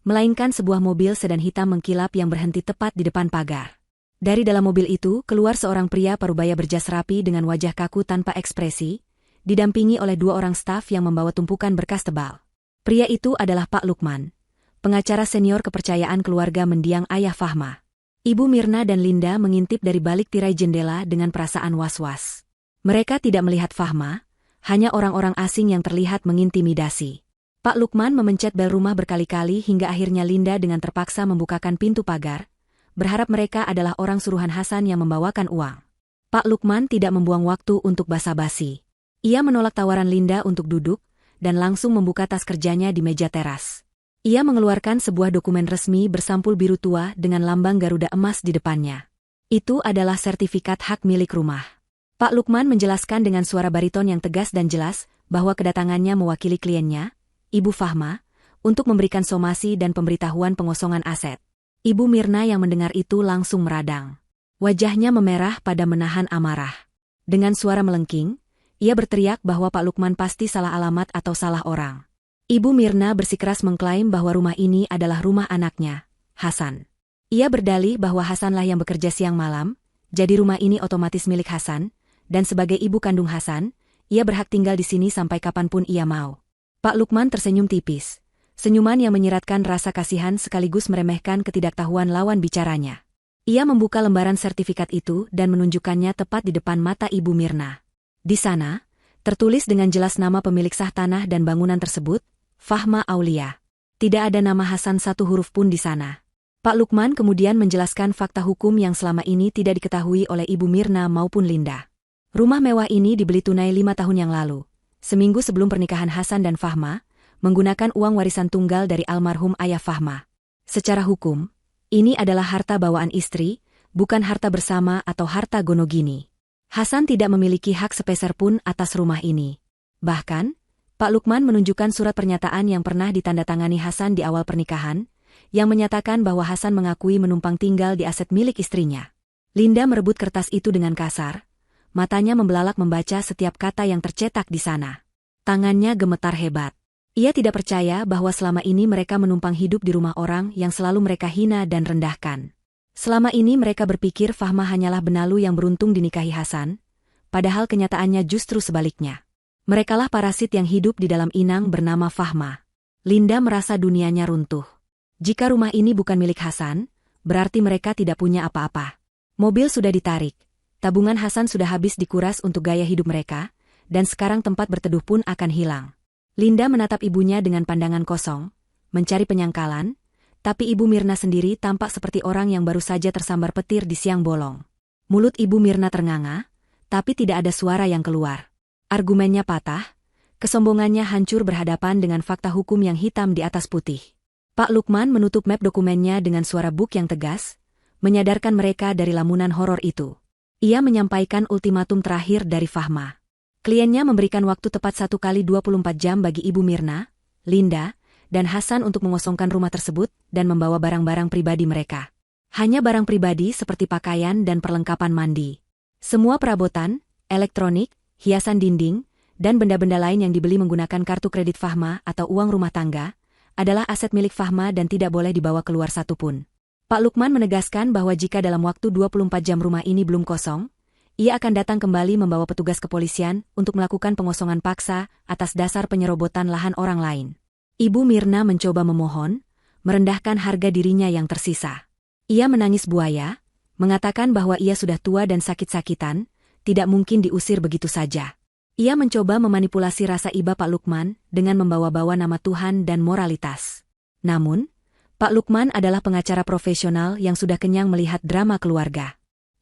melainkan sebuah mobil sedan hitam mengkilap yang berhenti tepat di depan pagar. Dari dalam mobil itu keluar seorang pria parubaya berjas rapi dengan wajah kaku tanpa ekspresi, didampingi oleh dua orang staf yang membawa tumpukan berkas tebal. Pria itu adalah Pak Lukman, pengacara senior kepercayaan keluarga mendiang ayah Fahma. Ibu Mirna dan Linda mengintip dari balik tirai jendela dengan perasaan was-was. Mereka tidak melihat Fahma, hanya orang-orang asing yang terlihat mengintimidasi. Pak Lukman memencet bel rumah berkali-kali hingga akhirnya Linda dengan terpaksa membukakan pintu pagar, berharap mereka adalah orang suruhan Hasan yang membawakan uang. Pak Lukman tidak membuang waktu untuk basa-basi. Ia menolak tawaran Linda untuk duduk, dan langsung membuka tas kerjanya di meja teras. Ia mengeluarkan sebuah dokumen resmi bersampul biru tua dengan lambang Garuda emas di depannya. Itu adalah sertifikat hak milik rumah. Pak Lukman menjelaskan dengan suara bariton yang tegas dan jelas bahwa kedatangannya mewakili kliennya, Ibu Fahma, untuk memberikan somasi dan pemberitahuan pengosongan aset. Ibu Mirna yang mendengar itu langsung meradang. Wajahnya memerah pada menahan amarah. Dengan suara melengking, ia berteriak bahwa Pak Lukman pasti salah alamat atau salah orang. Ibu Mirna bersikeras mengklaim bahwa rumah ini adalah rumah anaknya, Hasan. Ia berdalih bahwa Hasanlah yang bekerja siang malam, jadi rumah ini otomatis milik Hasan, dan sebagai ibu kandung Hasan, ia berhak tinggal di sini sampai kapanpun ia mau. Pak Lukman tersenyum tipis. Senyuman yang menyiratkan rasa kasihan sekaligus meremehkan ketidaktahuan lawan bicaranya. Ia membuka lembaran sertifikat itu dan menunjukkannya tepat di depan mata Ibu Mirna. Di sana, tertulis dengan jelas nama pemilik sah tanah dan bangunan tersebut, Fahma Aulia. Tidak ada nama Hasan satu huruf pun di sana. Pak Lukman kemudian menjelaskan fakta hukum yang selama ini tidak diketahui oleh Ibu Mirna maupun Linda. Rumah mewah ini dibeli tunai 5 tahun yang lalu, seminggu sebelum pernikahan Hasan dan Fahma, menggunakan uang warisan tunggal dari almarhum ayah Fahma. Secara hukum, ini adalah harta bawaan istri, bukan harta bersama atau harta gonogini. Hasan tidak memiliki hak sepeser pun atas rumah ini. Bahkan, Pak Lukman menunjukkan surat pernyataan yang pernah ditandatangani Hasan di awal pernikahan, yang menyatakan bahwa Hasan mengakui menumpang tinggal di aset milik istrinya. Linda merebut kertas itu dengan kasar, matanya membelalak membaca setiap kata yang tercetak di sana. Tangannya gemetar hebat. Ia tidak percaya bahwa selama ini mereka menumpang hidup di rumah orang yang selalu mereka hina dan rendahkan. Selama ini mereka berpikir Fahma hanyalah benalu yang beruntung dinikahi Hasan, padahal kenyataannya justru sebaliknya. Merekalah parasit yang hidup di dalam inang bernama Fahma. Linda merasa dunianya runtuh. Jika rumah ini bukan milik Hasan, berarti mereka tidak punya apa-apa. Mobil sudah ditarik, tabungan Hasan sudah habis dikuras untuk gaya hidup mereka, dan sekarang tempat berteduh pun akan hilang. Linda menatap ibunya dengan pandangan kosong, mencari penyangkalan, tapi Ibu Mirna sendiri tampak seperti orang yang baru saja tersambar petir di siang bolong. Mulut Ibu Mirna ternganga, tapi tidak ada suara yang keluar. Argumennya patah, kesombongannya hancur berhadapan dengan fakta hukum yang hitam di atas putih. Pak Lukman menutup map dokumennya dengan suara buk yang tegas, menyadarkan mereka dari lamunan horor itu. Ia menyampaikan ultimatum terakhir dari Fahma. Kliennya memberikan waktu tepat 1 kali 24 jam bagi Ibu Mirna, Linda, dan Hasan untuk mengosongkan rumah tersebut dan membawa barang-barang pribadi mereka. Hanya barang pribadi seperti pakaian dan perlengkapan mandi. Semua perabotan, elektronik, hiasan dinding, dan benda-benda lain yang dibeli menggunakan kartu kredit Fahma atau uang rumah tangga, adalah aset milik Fahma dan tidak boleh dibawa keluar satupun. Pak Lukman menegaskan bahwa jika dalam waktu 24 jam rumah ini belum kosong, ia akan datang kembali membawa petugas kepolisian untuk melakukan pengosongan paksa atas dasar penyerobotan lahan orang lain. Ibu Mirna mencoba memohon, merendahkan harga dirinya yang tersisa. Ia menangis buaya, mengatakan bahwa ia sudah tua dan sakit-sakitan, tidak mungkin diusir begitu saja. Ia mencoba memanipulasi rasa iba Pak Lukman dengan membawa-bawa nama Tuhan dan moralitas. Namun, Pak Lukman adalah pengacara profesional yang sudah kenyang melihat drama keluarga.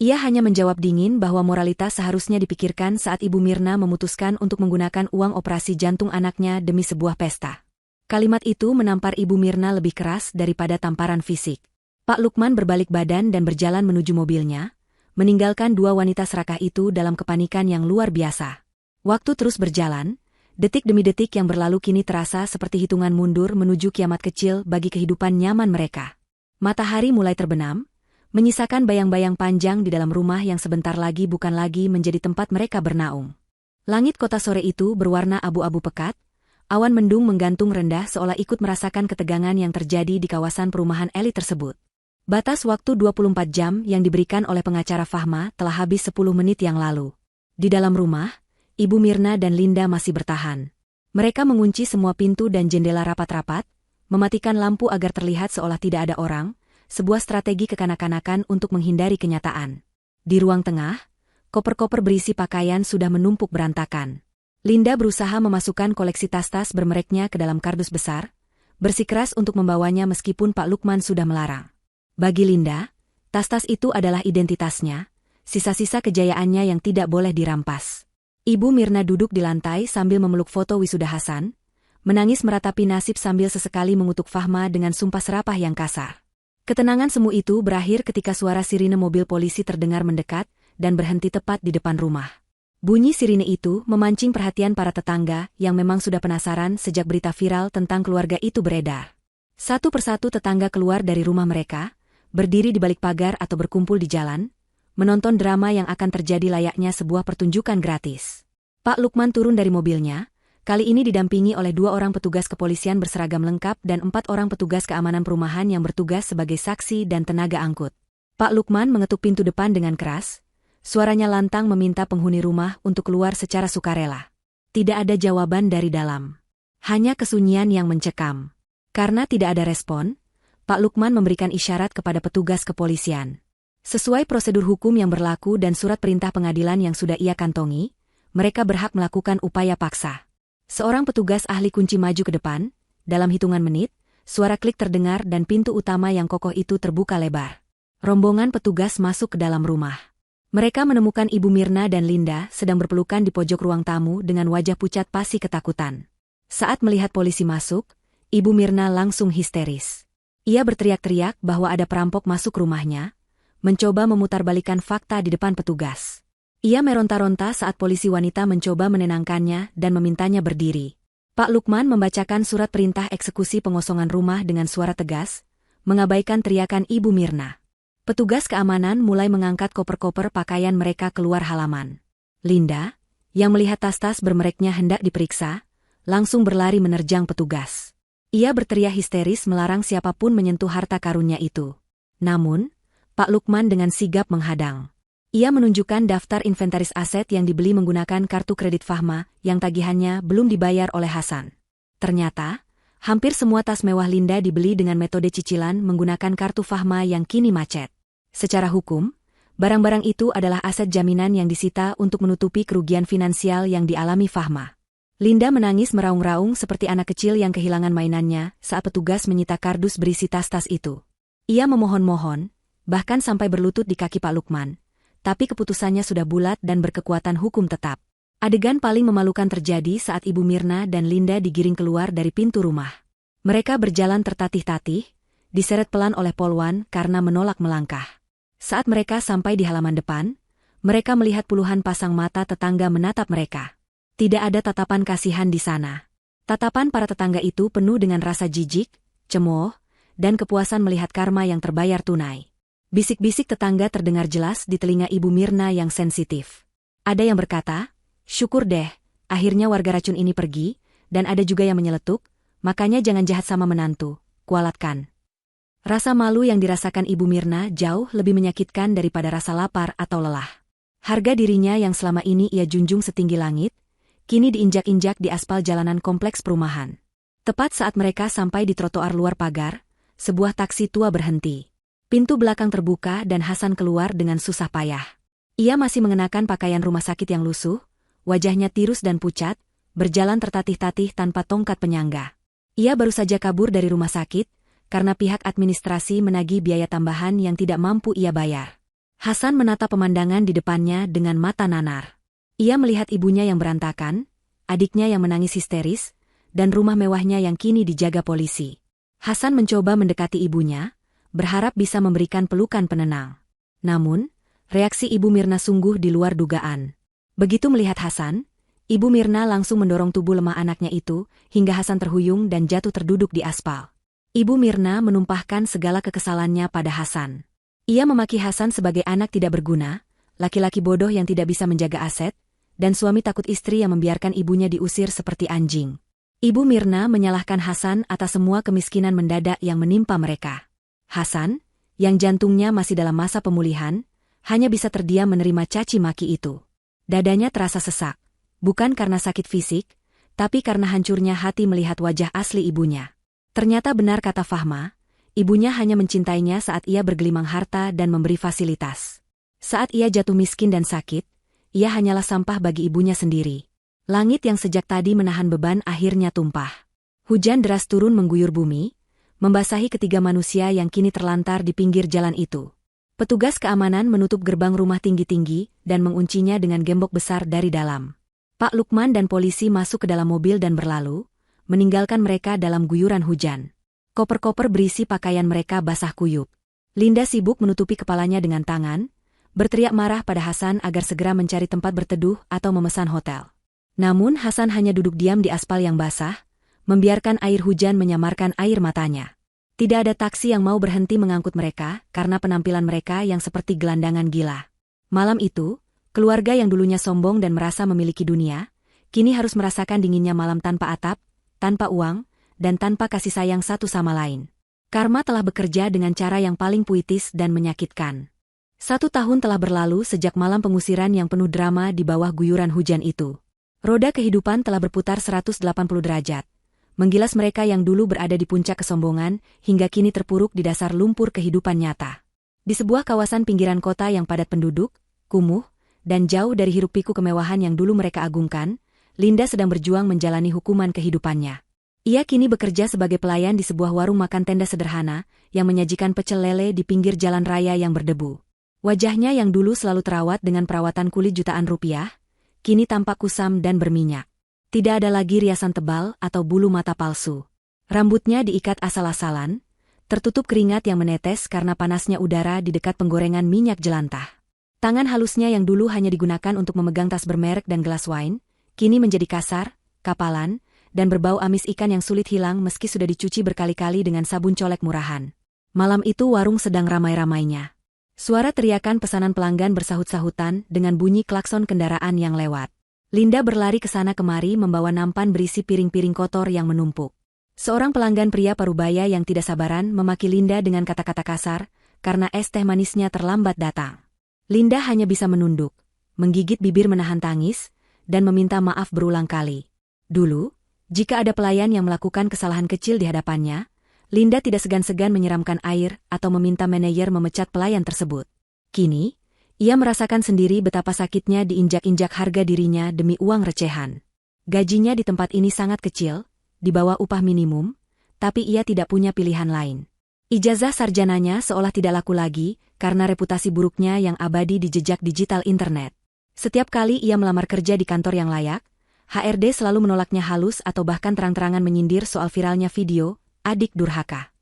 Ia hanya menjawab dingin bahwa moralitas seharusnya dipikirkan saat Ibu Mirna memutuskan untuk menggunakan uang operasi jantung anaknya demi sebuah pesta. Kalimat itu menampar Ibu Mirna lebih keras daripada tamparan fisik. Pak Lukman berbalik badan dan berjalan menuju mobilnya, meninggalkan dua wanita serakah itu dalam kepanikan yang luar biasa. Waktu terus berjalan, detik demi detik yang berlalu kini terasa seperti hitungan mundur menuju kiamat kecil bagi kehidupan nyaman mereka. Matahari mulai terbenam, menyisakan bayang-bayang panjang di dalam rumah yang sebentar lagi bukan lagi menjadi tempat mereka bernaung. Langit kota sore itu berwarna abu-abu pekat, awan mendung menggantung rendah seolah ikut merasakan ketegangan yang terjadi di kawasan perumahan elit tersebut. Batas waktu 24 jam yang diberikan oleh pengacara Fahma telah habis 10 menit yang lalu. Di dalam rumah, Ibu Mirna dan Linda masih bertahan. Mereka mengunci semua pintu dan jendela rapat-rapat, mematikan lampu agar terlihat seolah tidak ada orang, sebuah strategi kekanak-kanakan untuk menghindari kenyataan. Di ruang tengah, koper-koper berisi pakaian sudah menumpuk berantakan. Linda berusaha memasukkan koleksi tas-tas bermereknya ke dalam kardus besar, bersikeras untuk membawanya meskipun Pak Lukman sudah melarang. Bagi Linda, tas-tas itu adalah identitasnya, sisa-sisa kejayaannya yang tidak boleh dirampas. Ibu Mirna duduk di lantai sambil memeluk foto wisuda Hasan, menangis meratapi nasib sambil sesekali mengutuk Fahma dengan sumpah serapah yang kasar. Ketenangan semu itu berakhir ketika suara sirine mobil polisi terdengar mendekat dan berhenti tepat di depan rumah. Bunyi sirine itu memancing perhatian para tetangga yang memang sudah penasaran sejak berita viral tentang keluarga itu beredar. Satu persatu tetangga keluar dari rumah mereka, berdiri di balik pagar atau berkumpul di jalan, menonton drama yang akan terjadi layaknya sebuah pertunjukan gratis. Pak Lukman turun dari mobilnya, kali ini didampingi oleh 2 orang petugas kepolisian berseragam lengkap dan 4 orang petugas keamanan perumahan yang bertugas sebagai saksi dan tenaga angkut. Pak Lukman mengetuk pintu depan dengan keras, suaranya lantang meminta penghuni rumah untuk keluar secara sukarela. Tidak ada jawaban dari dalam. Hanya kesunyian yang mencekam. Karena tidak ada respon, Pak Lukman memberikan isyarat kepada petugas kepolisian. Sesuai prosedur hukum yang berlaku dan surat perintah pengadilan yang sudah ia kantongi, mereka berhak melakukan upaya paksa. Seorang petugas ahli kunci maju ke depan, dalam hitungan menit, suara klik terdengar dan pintu utama yang kokoh itu terbuka lebar. Rombongan petugas masuk ke dalam rumah. Mereka menemukan Ibu Mirna dan Linda sedang berpelukan di pojok ruang tamu dengan wajah pucat pasi ketakutan. Saat melihat polisi masuk, Ibu Mirna langsung histeris. Ia berteriak-teriak bahwa ada perampok masuk rumahnya, mencoba memutarbalikkan fakta di depan petugas. Ia meronta-ronta saat polisi wanita mencoba menenangkannya dan memintanya berdiri. Pak Lukman membacakan surat perintah eksekusi pengosongan rumah dengan suara tegas, mengabaikan teriakan Ibu Mirna. Petugas keamanan mulai mengangkat koper-koper pakaian mereka keluar halaman. Linda, yang melihat tas-tas bermereknya hendak diperiksa, langsung berlari menerjang petugas. Ia berteriak histeris melarang siapapun menyentuh harta karunnya itu. Namun, Pak Lukman dengan sigap menghadang. Ia menunjukkan daftar inventaris aset yang dibeli menggunakan kartu kredit Fahma yang tagihannya belum dibayar oleh Hasan. Ternyata, hampir semua tas mewah Linda dibeli dengan metode cicilan menggunakan kartu Fahma yang kini macet. Secara hukum, barang-barang itu adalah aset jaminan yang disita untuk menutupi kerugian finansial yang dialami Fahma. Linda menangis meraung-raung seperti anak kecil yang kehilangan mainannya saat petugas menyita kardus berisi tas-tas itu. Ia memohon-mohon, bahkan sampai berlutut di kaki Pak Lukman. Tapi keputusannya sudah bulat dan berkekuatan hukum tetap. Adegan paling memalukan terjadi saat Ibu Mirna dan Linda digiring keluar dari pintu rumah. Mereka berjalan tertatih-tatih, diseret pelan oleh Polwan karena menolak melangkah. Saat mereka sampai di halaman depan, mereka melihat puluhan pasang mata tetangga menatap mereka. Tidak ada tatapan kasihan di sana. Tatapan para tetangga itu penuh dengan rasa jijik, cemooh, dan kepuasan melihat karma yang terbayar tunai. Bisik-bisik tetangga terdengar jelas di telinga Ibu Mirna yang sensitif. Ada yang berkata, syukur deh, akhirnya warga racun ini pergi, dan ada juga yang menyeletuk, makanya jangan jahat sama menantu, kualatkan. Rasa malu yang dirasakan Ibu Mirna jauh lebih menyakitkan daripada rasa lapar atau lelah. Harga dirinya yang selama ini ia junjung setinggi langit, kini diinjak-injak di aspal jalanan kompleks perumahan. Tepat saat mereka sampai di trotoar luar pagar, sebuah taksi tua berhenti. Pintu belakang terbuka dan Hasan keluar dengan susah payah. Ia masih mengenakan pakaian rumah sakit yang lusuh, wajahnya tirus dan pucat, berjalan tertatih-tatih tanpa tongkat penyangga. Ia baru saja kabur dari rumah sakit, karena pihak administrasi menagih biaya tambahan yang tidak mampu ia bayar. Hasan menatap pemandangan di depannya dengan mata nanar. Ia melihat ibunya yang berantakan, adiknya yang menangis histeris, dan rumah mewahnya yang kini dijaga polisi. Hasan mencoba mendekati ibunya, berharap bisa memberikan pelukan penenang. Namun, reaksi Ibu Mirna sungguh di luar dugaan. Begitu melihat Hasan, Ibu Mirna langsung mendorong tubuh lemah anaknya itu, hingga Hasan terhuyung dan jatuh terduduk di aspal. Ibu Mirna menumpahkan segala kekesalannya pada Hasan. Ia memaki Hasan sebagai anak tidak berguna, laki-laki bodoh yang tidak bisa menjaga aset, dan suami takut istri yang membiarkan ibunya diusir seperti anjing. Ibu Mirna menyalahkan Hasan atas semua kemiskinan mendadak yang menimpa mereka. Hasan, yang jantungnya masih dalam masa pemulihan, hanya bisa terdiam menerima caci maki itu. Dadanya terasa sesak, bukan karena sakit fisik, tapi karena hancurnya hati melihat wajah asli ibunya. Ternyata benar kata Fahma, ibunya hanya mencintainya saat ia bergelimang harta dan memberi fasilitas. Saat ia jatuh miskin dan sakit, ia hanyalah sampah bagi ibunya sendiri. Langit yang sejak tadi menahan beban akhirnya tumpah. Hujan deras turun mengguyur bumi, membasahi ketiga manusia yang kini terlantar di pinggir jalan itu. Petugas keamanan menutup gerbang rumah tinggi-tinggi dan menguncinya dengan gembok besar dari dalam. Pak Lukman dan polisi masuk ke dalam mobil dan berlalu, meninggalkan mereka dalam guyuran hujan. Koper-koper berisi pakaian mereka basah kuyup. Linda sibuk menutupi kepalanya dengan tangan, berteriak marah pada Hasan agar segera mencari tempat berteduh atau memesan hotel. Namun Hasan hanya duduk diam di aspal yang basah, membiarkan air hujan menyamarkan air matanya. Tidak ada taksi yang mau berhenti mengangkut mereka karena penampilan mereka yang seperti gelandangan gila. Malam itu, keluarga yang dulunya sombong dan merasa memiliki dunia, kini harus merasakan dinginnya malam tanpa atap, tanpa uang, dan tanpa kasih sayang satu sama lain. Karma telah bekerja dengan cara yang paling puitis dan menyakitkan. 1 tahun telah berlalu sejak malam pengusiran yang penuh drama di bawah guyuran hujan itu. Roda kehidupan telah berputar 180 derajat, menggilas mereka yang dulu berada di puncak kesombongan, hingga kini terpuruk di dasar lumpur kehidupan nyata. Di sebuah kawasan pinggiran kota yang padat penduduk, kumuh, dan jauh dari hiruk-pikuk kemewahan yang dulu mereka agungkan, Linda sedang berjuang menjalani hukuman kehidupannya. Ia kini bekerja sebagai pelayan di sebuah warung makan tenda sederhana, yang menyajikan pecel lele di pinggir jalan raya yang berdebu. Wajahnya yang dulu selalu terawat dengan perawatan kulit jutaan rupiah, kini tampak kusam dan berminyak. Tidak ada lagi riasan tebal atau bulu mata palsu. Rambutnya diikat asal-asalan, tertutup keringat yang menetes karena panasnya udara di dekat penggorengan minyak jelantah. Tangan halusnya yang dulu hanya digunakan untuk memegang tas bermerek dan gelas wine, kini menjadi kasar, kapalan, dan berbau amis ikan yang sulit hilang meski sudah dicuci berkali-kali dengan sabun colek murahan. Malam itu warung sedang ramai-ramainya. Suara teriakan pesanan pelanggan bersahut-sahutan dengan bunyi klakson kendaraan yang lewat. Linda berlari ke sana kemari membawa nampan berisi piring-piring kotor yang menumpuk. Seorang pelanggan pria parubaya yang tidak sabaran memaki Linda dengan kata-kata kasar, karena es teh manisnya terlambat datang. Linda hanya bisa menunduk, menggigit bibir menahan tangis, dan meminta maaf berulang kali. Dulu, jika ada pelayan yang melakukan kesalahan kecil di hadapannya, Linda tidak segan-segan menyiramkan air atau meminta manajer memecat pelayan tersebut. Kini, ia merasakan sendiri betapa sakitnya diinjak-injak harga dirinya demi uang recehan. Gajinya di tempat ini sangat kecil, di bawah upah minimum, tapi ia tidak punya pilihan lain. Ijazah sarjananya seolah tidak laku lagi karena reputasi buruknya yang abadi di jejak digital internet. Setiap kali ia melamar kerja di kantor yang layak, HRD selalu menolaknya halus atau bahkan terang-terangan menyindir soal viralnya video, adik durhaka.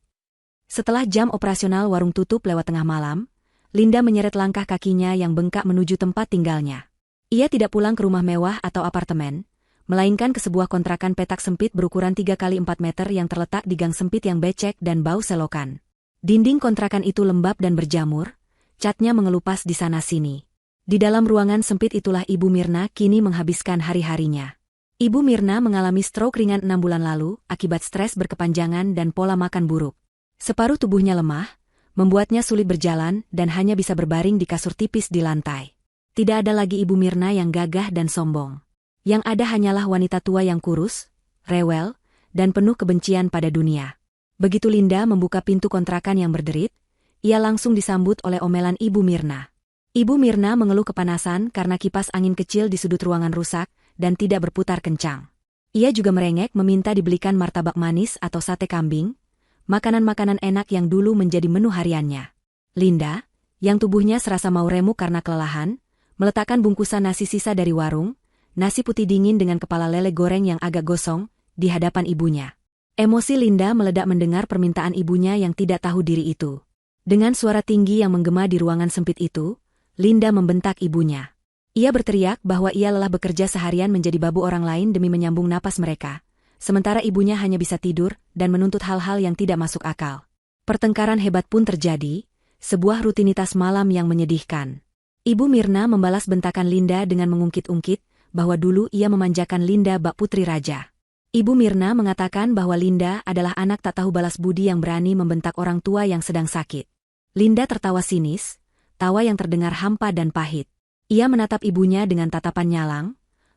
Setelah jam operasional warung tutup lewat tengah malam, Linda menyeret langkah kakinya yang bengkak menuju tempat tinggalnya. Ia tidak pulang ke rumah mewah atau apartemen, melainkan ke sebuah kontrakan petak sempit berukuran 3 kali 4 meter yang terletak di gang sempit yang becek dan bau selokan. Dinding kontrakan itu lembab dan berjamur, catnya mengelupas di sana-sini. Di dalam ruangan sempit itulah Ibu Mirna kini menghabiskan hari-harinya. Ibu Mirna mengalami stroke ringan 6 bulan lalu akibat stres berkepanjangan dan pola makan buruk. Separuh tubuhnya lemah, membuatnya sulit berjalan dan hanya bisa berbaring di kasur tipis di lantai. Tidak ada lagi Ibu Mirna yang gagah dan sombong. Yang ada hanyalah wanita tua yang kurus, rewel, dan penuh kebencian pada dunia. Begitu Linda membuka pintu kontrakan yang berderit, ia langsung disambut oleh omelan Ibu Mirna. Ibu Mirna mengeluh kepanasan karena kipas angin kecil di sudut ruangan rusak dan tidak berputar kencang. Ia juga merengek meminta dibelikan martabak manis atau sate kambing, makanan-makanan enak yang dulu menjadi menu hariannya. Linda, yang tubuhnya serasa mau remuk karena kelelahan, meletakkan bungkusan nasi sisa dari warung, nasi putih dingin dengan kepala lele goreng yang agak gosong, di hadapan ibunya. Emosi Linda meledak mendengar permintaan ibunya yang tidak tahu diri itu. Dengan suara tinggi yang menggema di ruangan sempit itu, Linda membentak ibunya. Ia berteriak bahwa ia lelah bekerja seharian menjadi babu orang lain demi menyambung napas mereka, sementara ibunya hanya bisa tidur dan menuntut hal-hal yang tidak masuk akal. Pertengkaran hebat pun terjadi, sebuah rutinitas malam yang menyedihkan. Ibu Mirna membalas bentakan Linda dengan mengungkit-ungkit bahwa dulu ia memanjakan Linda bak putri raja. Ibu Mirna mengatakan bahwa Linda adalah anak tak tahu balas budi yang berani membentak orang tua yang sedang sakit. Linda tertawa sinis, tawa yang terdengar hampa dan pahit. Ia menatap ibunya dengan tatapan nyalang,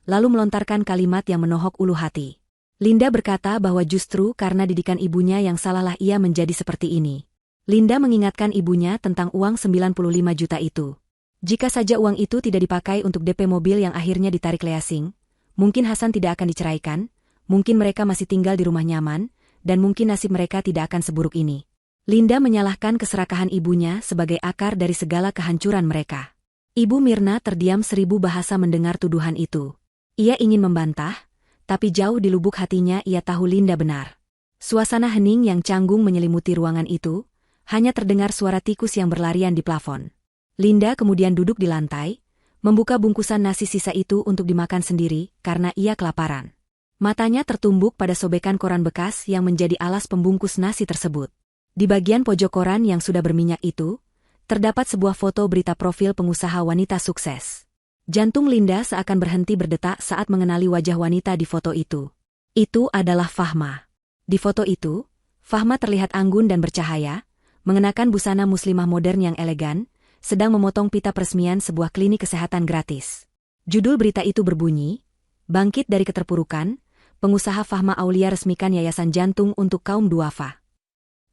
lalu melontarkan kalimat yang menohok ulu hati. Linda berkata bahwa justru karena didikan ibunya yang salahlah ia menjadi seperti ini. Linda mengingatkan ibunya tentang uang 95 juta itu. Jika saja uang itu tidak dipakai untuk DP mobil yang akhirnya ditarik Leasing, mungkin Hasan tidak akan diceraikan, mungkin mereka masih tinggal di rumah nyaman, dan mungkin nasib mereka tidak akan seburuk ini. Linda menyalahkan keserakahan ibunya sebagai akar dari segala kehancuran mereka. Ibu Mirna terdiam 1000 bahasa mendengar tuduhan itu. Ia ingin membantah, tapi jauh di lubuk hatinya ia tahu Linda benar. Suasana hening yang canggung menyelimuti ruangan itu, hanya terdengar suara tikus yang berlarian di plafon. Linda kemudian duduk di lantai, membuka bungkusan nasi sisa itu untuk dimakan sendiri karena ia kelaparan. Matanya tertumbuk pada sobekan koran bekas yang menjadi alas pembungkus nasi tersebut. Di bagian pojok koran yang sudah berminyak itu, terdapat sebuah foto berita profil pengusaha wanita sukses. Jantung Linda seakan berhenti berdetak saat mengenali wajah wanita di foto itu. Itu adalah Fahma. Di foto itu, Fahma terlihat anggun dan bercahaya, mengenakan busana muslimah modern yang elegan, sedang memotong pita peresmian sebuah klinik kesehatan gratis. Judul berita itu berbunyi, "Bangkit dari keterpurukan, pengusaha Fahma Aulia resmikan yayasan jantung untuk kaum duafa."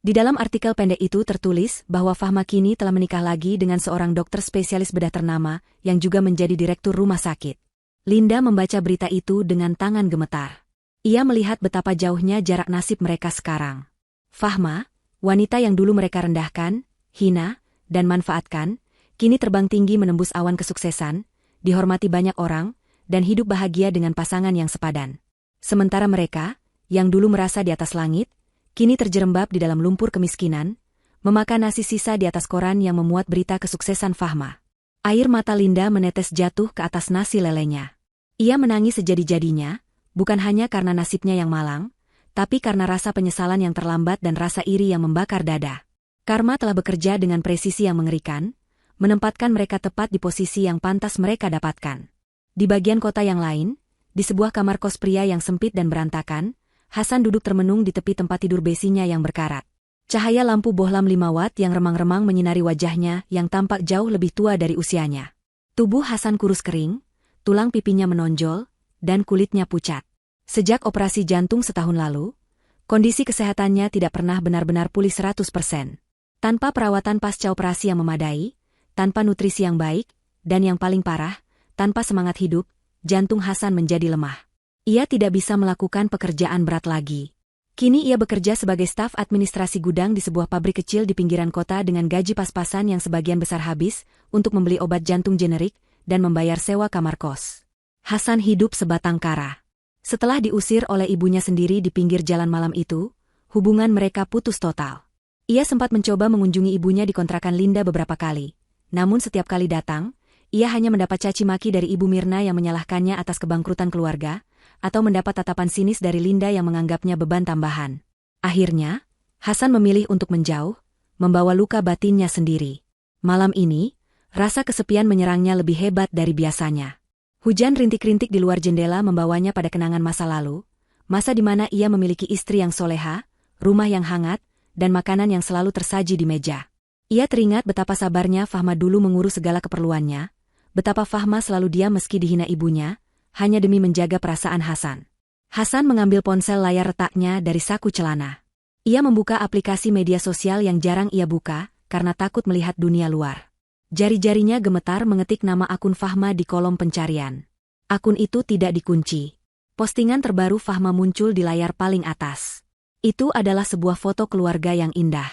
Di dalam artikel pendek itu tertulis bahwa Fahma kini telah menikah lagi dengan seorang dokter spesialis bedah ternama yang juga menjadi direktur rumah sakit. Linda membaca berita itu dengan tangan gemetar. Ia melihat betapa jauhnya jarak nasib mereka sekarang. Fahma, wanita yang dulu mereka rendahkan, hina, dan manfaatkan, kini terbang tinggi menembus awan kesuksesan, dihormati banyak orang, dan hidup bahagia dengan pasangan yang sepadan. Sementara mereka, yang dulu merasa di atas langit, kini terjerembab di dalam lumpur kemiskinan, memakan nasi sisa di atas koran yang memuat berita kesuksesan Fahma. Air mata Linda menetes jatuh ke atas nasi lelenya. Ia menangis sejadi-jadinya, bukan hanya karena nasibnya yang malang, tapi karena rasa penyesalan yang terlambat dan rasa iri yang membakar dada. Karma telah bekerja dengan presisi yang mengerikan, menempatkan mereka tepat di posisi yang pantas mereka dapatkan. Di bagian kota yang lain, di sebuah kamar kos pria yang sempit dan berantakan, Hasan duduk termenung di tepi tempat tidur besinya yang berkarat. Cahaya lampu bohlam 5 watt yang remang-remang menyinari wajahnya yang tampak jauh lebih tua dari usianya. Tubuh Hasan kurus kering, tulang pipinya menonjol, dan kulitnya pucat. Sejak operasi jantung setahun lalu, kondisi kesehatannya tidak pernah benar-benar pulih 100%. Tanpa perawatan pasca operasi yang memadai, tanpa nutrisi yang baik, dan yang paling parah, tanpa semangat hidup, jantung Hasan menjadi lemah. Ia tidak bisa melakukan pekerjaan berat lagi. Kini ia bekerja sebagai staf administrasi gudang di sebuah pabrik kecil di pinggiran kota dengan gaji pas-pasan yang sebagian besar habis untuk membeli obat jantung generik dan membayar sewa kamar kos. Hasan hidup sebatang kara. Setelah diusir oleh ibunya sendiri di pinggir jalan malam itu, hubungan mereka putus total. Ia sempat mencoba mengunjungi ibunya di kontrakan Linda beberapa kali. Namun setiap kali datang, ia hanya mendapat caci maki dari Ibu Mirna yang menyalahkannya atas kebangkrutan keluarga, atau mendapat tatapan sinis dari Linda yang menganggapnya beban tambahan. Akhirnya, Hasan memilih untuk menjauh, membawa luka batinnya sendiri. Malam ini, rasa kesepian menyerangnya lebih hebat dari biasanya. Hujan rintik-rintik di luar jendela membawanya pada kenangan masa lalu, masa di mana ia memiliki istri yang soleha, rumah yang hangat, dan makanan yang selalu tersaji di meja. Ia teringat betapa sabarnya Fahma dulu mengurus segala keperluannya, betapa Fahma selalu diam meski dihina ibunya, hanya demi menjaga perasaan Hasan. Hasan mengambil ponsel layar retaknya dari saku celana. Ia membuka aplikasi media sosial yang jarang ia buka, karena takut melihat dunia luar. Jari-jarinya gemetar mengetik nama akun Fahma di kolom pencarian. Akun itu tidak dikunci. Postingan terbaru Fahma muncul di layar paling atas. Itu adalah sebuah foto keluarga yang indah.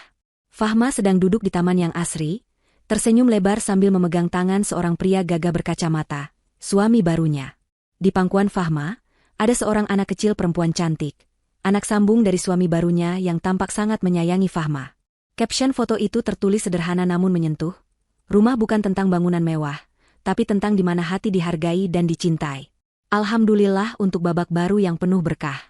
Fahma sedang duduk di taman yang asri, Tersenyum lebar sambil memegang tangan seorang pria gagah berkacamata, suami barunya. Di pangkuan Fahma, ada seorang anak kecil perempuan cantik, anak sambung dari suami barunya yang tampak sangat menyayangi Fahma. Caption foto itu tertulis sederhana namun menyentuh. Rumah bukan tentang bangunan mewah, tapi tentang di mana hati dihargai dan dicintai. Alhamdulillah untuk babak baru yang penuh berkah.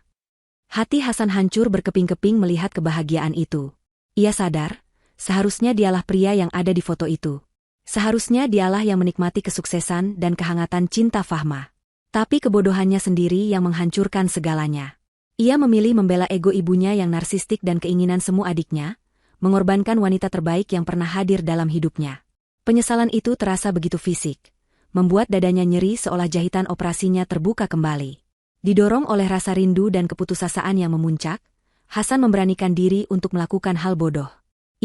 Hati Hasan hancur berkeping-keping melihat kebahagiaan itu. Ia sadar, seharusnya dialah pria yang ada di foto itu. Seharusnya dialah yang menikmati kesuksesan dan kehangatan cinta Fahma. Tapi kebodohannya sendiri yang menghancurkan segalanya. Ia memilih membela ego ibunya yang narsistik dan keinginan semu adiknya, mengorbankan wanita terbaik yang pernah hadir dalam hidupnya. Penyesalan itu terasa begitu fisik, membuat dadanya nyeri seolah jahitan operasinya terbuka kembali. Didorong oleh rasa rindu dan keputusasaan yang memuncak, Hasan memberanikan diri untuk melakukan hal bodoh.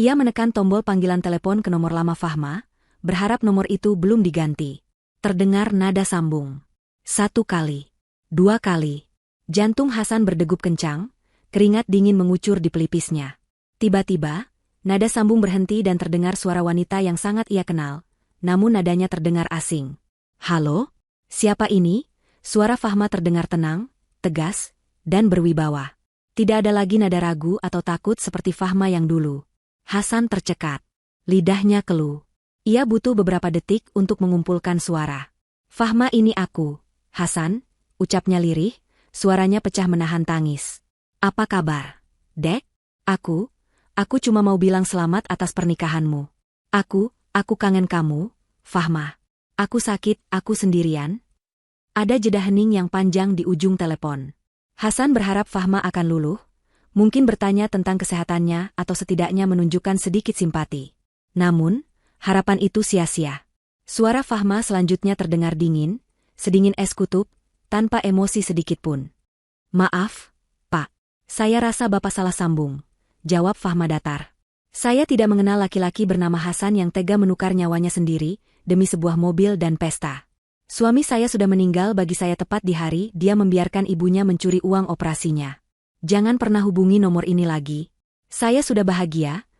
Ia menekan tombol panggilan telepon ke nomor lama Fahma, berharap nomor itu belum diganti. Terdengar nada sambung. 1 kali, 2 kali. Jantung Hasan berdegup kencang, keringat dingin mengucur di pelipisnya. Tiba-tiba, nada sambung berhenti dan terdengar suara wanita yang sangat ia kenal, namun nadanya terdengar asing. Halo? Siapa ini? Suara Fahma terdengar tenang, tegas, dan berwibawa. Tidak ada lagi nada ragu atau takut seperti Fahma yang dulu. Hasan tercekat. Lidahnya keluh. Ia butuh beberapa detik untuk mengumpulkan suara. Fahma, ini aku. Hasan, ucapnya lirih, suaranya pecah menahan tangis. Apa kabar, Dek? Aku cuma mau bilang selamat atas pernikahanmu. Aku kangen kamu, Fahma. Aku sakit, aku sendirian. Ada jeda hening yang panjang di ujung telepon. Hasan berharap Fahma akan luluh, mungkin bertanya tentang kesehatannya atau setidaknya menunjukkan sedikit simpati. Namun, harapan itu sia-sia. Suara Fahma selanjutnya terdengar dingin, sedingin es kutub, tanpa emosi sedikit pun. Maaf, Pak. Saya rasa Bapak salah sambung, jawab Fahma datar. Saya tidak mengenal laki-laki bernama Hasan yang tega menukar nyawanya sendiri demi sebuah mobil dan pesta. Suami saya sudah meninggal bagi saya tepat di hari dia membiarkan ibunya mencuri uang operasinya. Jangan pernah hubungi nomor ini lagi. Saya sudah bahagia,